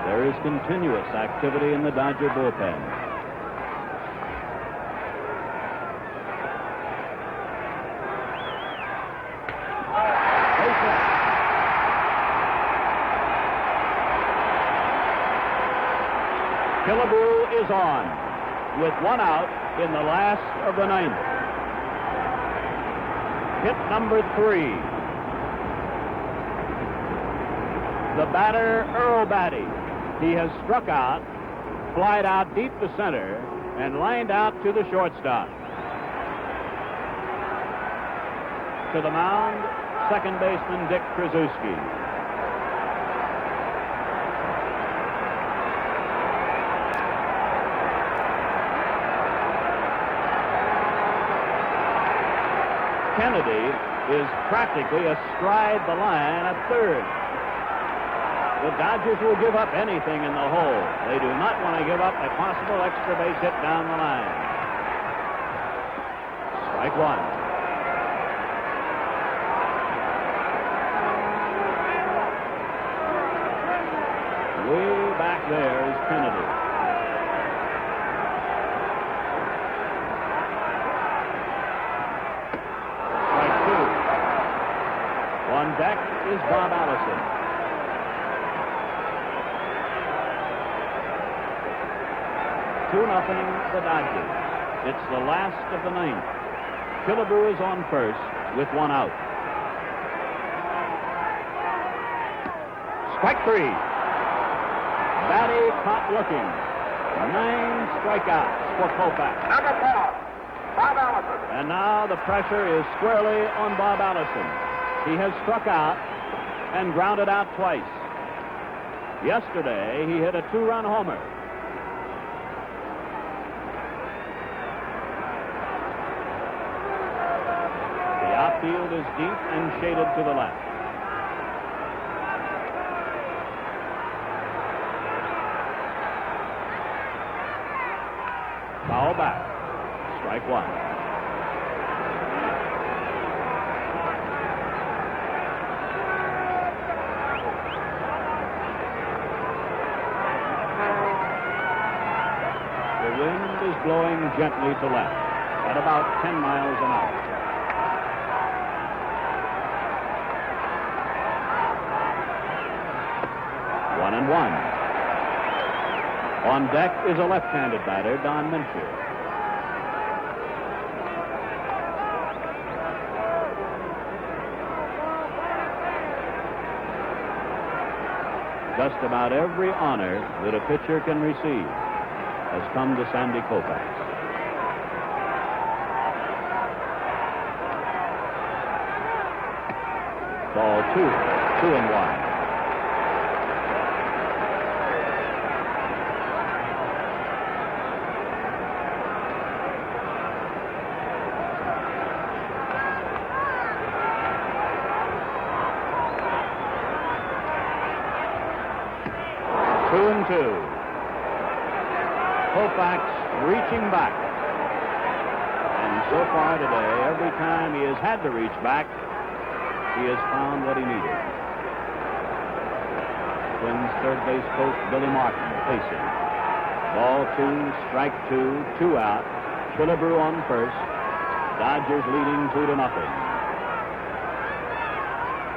There is continuous activity in the Dodger bullpen. Killebrew is on with 1 out in the last of the 9th. Hit number 3. The batter, Earl Batty. He has struck out, flied out deep to center, and lined out to the shortstop. To the mound, second baseman Dick Krasuski. Kennedy is practically astride the line at third. The Dodgers will give up anything in the hole. They do not want to give up a possible extra base hit down the line. Strike 1. Way back there is Kennedy. Strike 2. On deck is Bob Allison. 2-0 the Dodgers. It's the last of the 9th. Killebrew is on first with 1 out. Strike 3. Batty caught looking. 9 strikeouts for Koufax. Number 4, Bob Allison. And now the pressure is squarely on Bob Allison. He has struck out and grounded out twice. Yesterday, he hit a 2-run homer. Field is deep and shaded to the left. Foul back. Strike 1. The wind is blowing gently to left at about 10 miles an hour. 1-1. On deck is a left-handed batter, Don Mincher. Just about every honor that a pitcher can receive has come to Sandy Koufax. 2-1. Koufax reaching back. And so far today, every time he has had to reach back, he has found what he needed. Twins third base coach Billy Martin facing. Ball 2, strike 2, 2 out. Killebrew on first. Dodgers leading 2-0.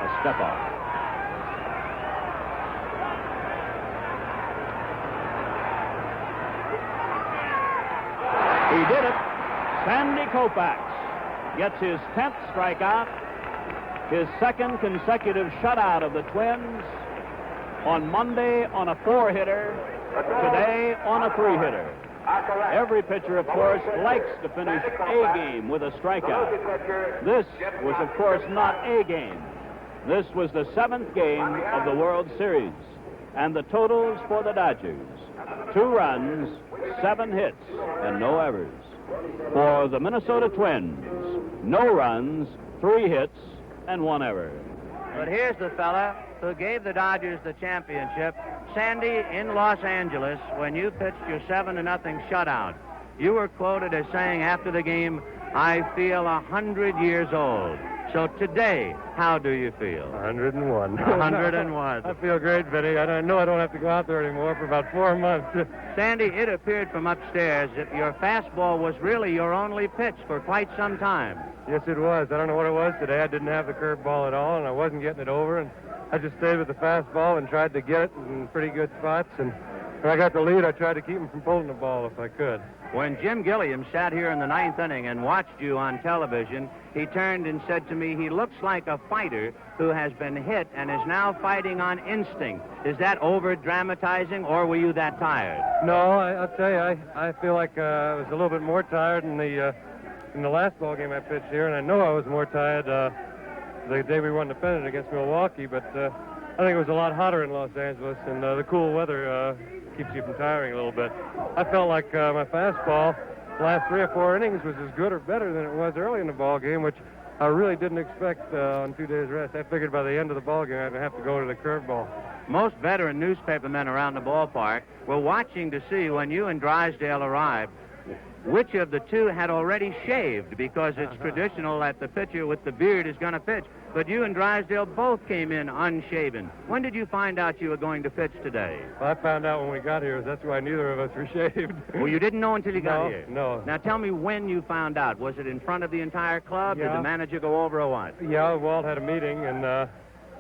A step off. He did it. Sandy Koufax gets his 10th strikeout, his second consecutive shutout of the Twins. On Monday on a 4-hitter, today on a 3-hitter. Every pitcher, of course, likes to finish a game with a strikeout. This was, of course, not a game. This was the 7th game of the World Series. And the totals for the Dodgers: 2 runs, 7 hits, and no errors. For the Minnesota Twins, no runs, 3 hits, and 1 error. But here's the fella who gave the Dodgers the championship, Sandy, in Los Angeles, when you pitched your 7-0 shutout. You were quoted as saying after the game, "I feel 100 years old." So today, how do you feel? 101. 101. I feel great, Vinny. I know I don't have to go out there anymore for about 4 months. Sandy, it appeared from upstairs that your fastball was really your only pitch for quite some time. Yes, it was. I don't know what it was today. I didn't have the curveball at all, and I wasn't getting it over, and I just stayed with the fastball and tried to get it in pretty good spots, and when I got the lead, I tried to keep him from pulling the ball if I could. When Jim Gilliam sat here in the 9th inning and watched you on television, he turned and said to me, he looks like a fighter who has been hit and is now fighting on instinct. Is that over-dramatizing, or were you that tired? No, I'll tell you, I feel like I was a little bit more tired in the last ball game I pitched here, and I know I was more tired the day we won the pennant against Milwaukee, but I think it was a lot hotter in Los Angeles, and the cool weather keeps you from tiring a little bit. I felt like my fastball last 3 or 4 innings was as good or better than it was early in the ball game, which I really didn't expect on 2 days rest. I figured by the end of the ball game I'd have to go to the curveball. Most veteran newspapermen around the ballpark were watching to see when you and Drysdale arrived which of the two had already shaved, because it's traditional that the pitcher with the beard is going to pitch. But you and Drysdale both came in unshaven. When did you find out you were going to pitch today? Well, I found out when we got here. That's why neither of us were shaved. Well, you didn't know until you got here? No. Now, tell me when you found out. Was it in front of the entire club? Yeah. Did the manager go over or what? Yeah, Walt had a meeting, and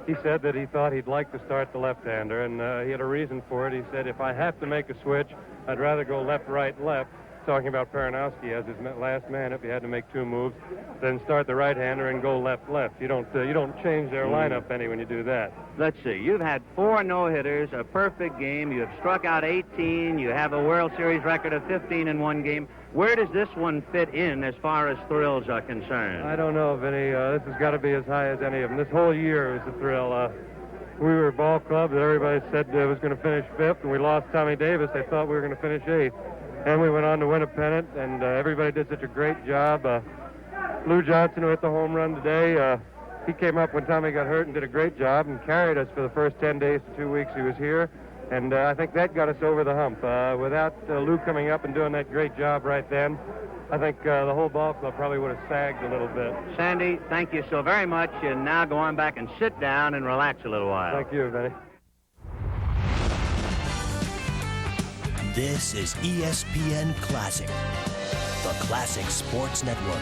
he said that he thought he'd like to start the left-hander, and he had a reason for it. He said, if I have to make a switch, I'd rather go left, right, left, talking about Peronowski as his last man if he had to make 2 moves, then start the right-hander and go left. You don't change their lineup any when you do that. Let's see. You've had 4 no-hitters, a perfect game. You have struck out 18. You have a World Series record of 15 in 1 game. Where does this one fit in as far as thrills are concerned? I don't know, Vinny. This has got to be as high as any of them. This whole year was a thrill. We were a ball club that everybody said was going to finish 5th, and we lost Tommy Davis. They thought we were going to finish 8th. And we went on to win a pennant, and everybody did such a great job. Lou Johnson, who hit the home run today, he came up when Tommy got hurt and did a great job and carried us for the first 10 days to 2 weeks he was here. And I think that got us over the hump. Without Lou coming up and doing that great job right then, I think the whole ball club probably would have sagged a little bit. Sandy, thank you so very much. And now go on back and sit down and relax a little while. Thank you, Vinny. This is ESPN Classic, the Classic Sports Network.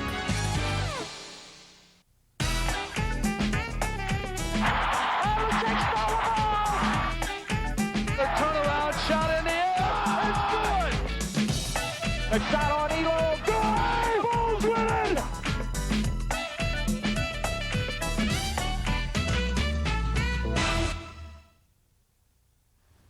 The turnaround shot in the air. It's good. A shot on Elo. Good. Bulls win it.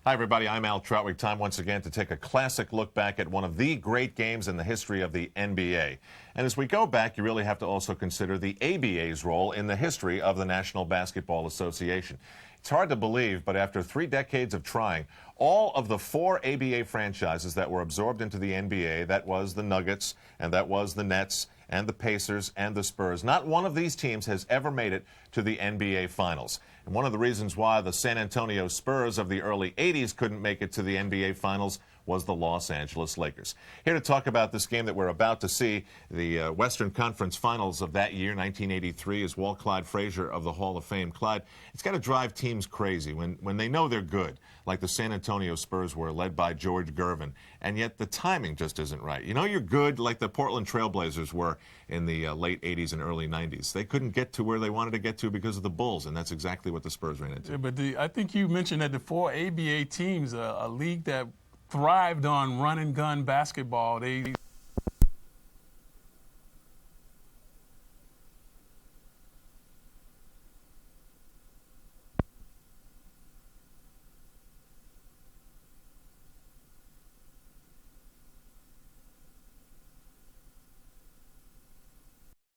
Hi, everybody. I'm Al Troutwig. Time once again to take a classic look back at one of the great games in the history of the NBA. And as we go back, you really have to also consider the ABA's role in the history of the National Basketball Association. It's hard to believe, but after 3 decades of trying, all of the 4 ABA franchises that were absorbed into the NBA, that was the Nuggets, and that was the Nets, and the Pacers, and the Spurs, not one of these teams has ever made it to the NBA Finals. And one of the reasons why the San Antonio Spurs of the early 80s couldn't make it to the NBA Finals was the Los Angeles Lakers. Here to talk about this game that we're about to see, the Western Conference Finals of that year, 1983, is Walt Clyde Frazier of the Hall of Fame. Clyde, it's got to drive teams crazy when they know they're good, like the San Antonio Spurs were, led by George Gervin, and yet the timing just isn't right. You know you're good like the Portland Trailblazers were in the late 80s and early 90s. They couldn't get to where they wanted to get to because of the Bulls, and that's exactly what the Spurs ran into. Yeah, but I think you mentioned that the 4 ABA teams, a league that thrived on run and gun basketball. They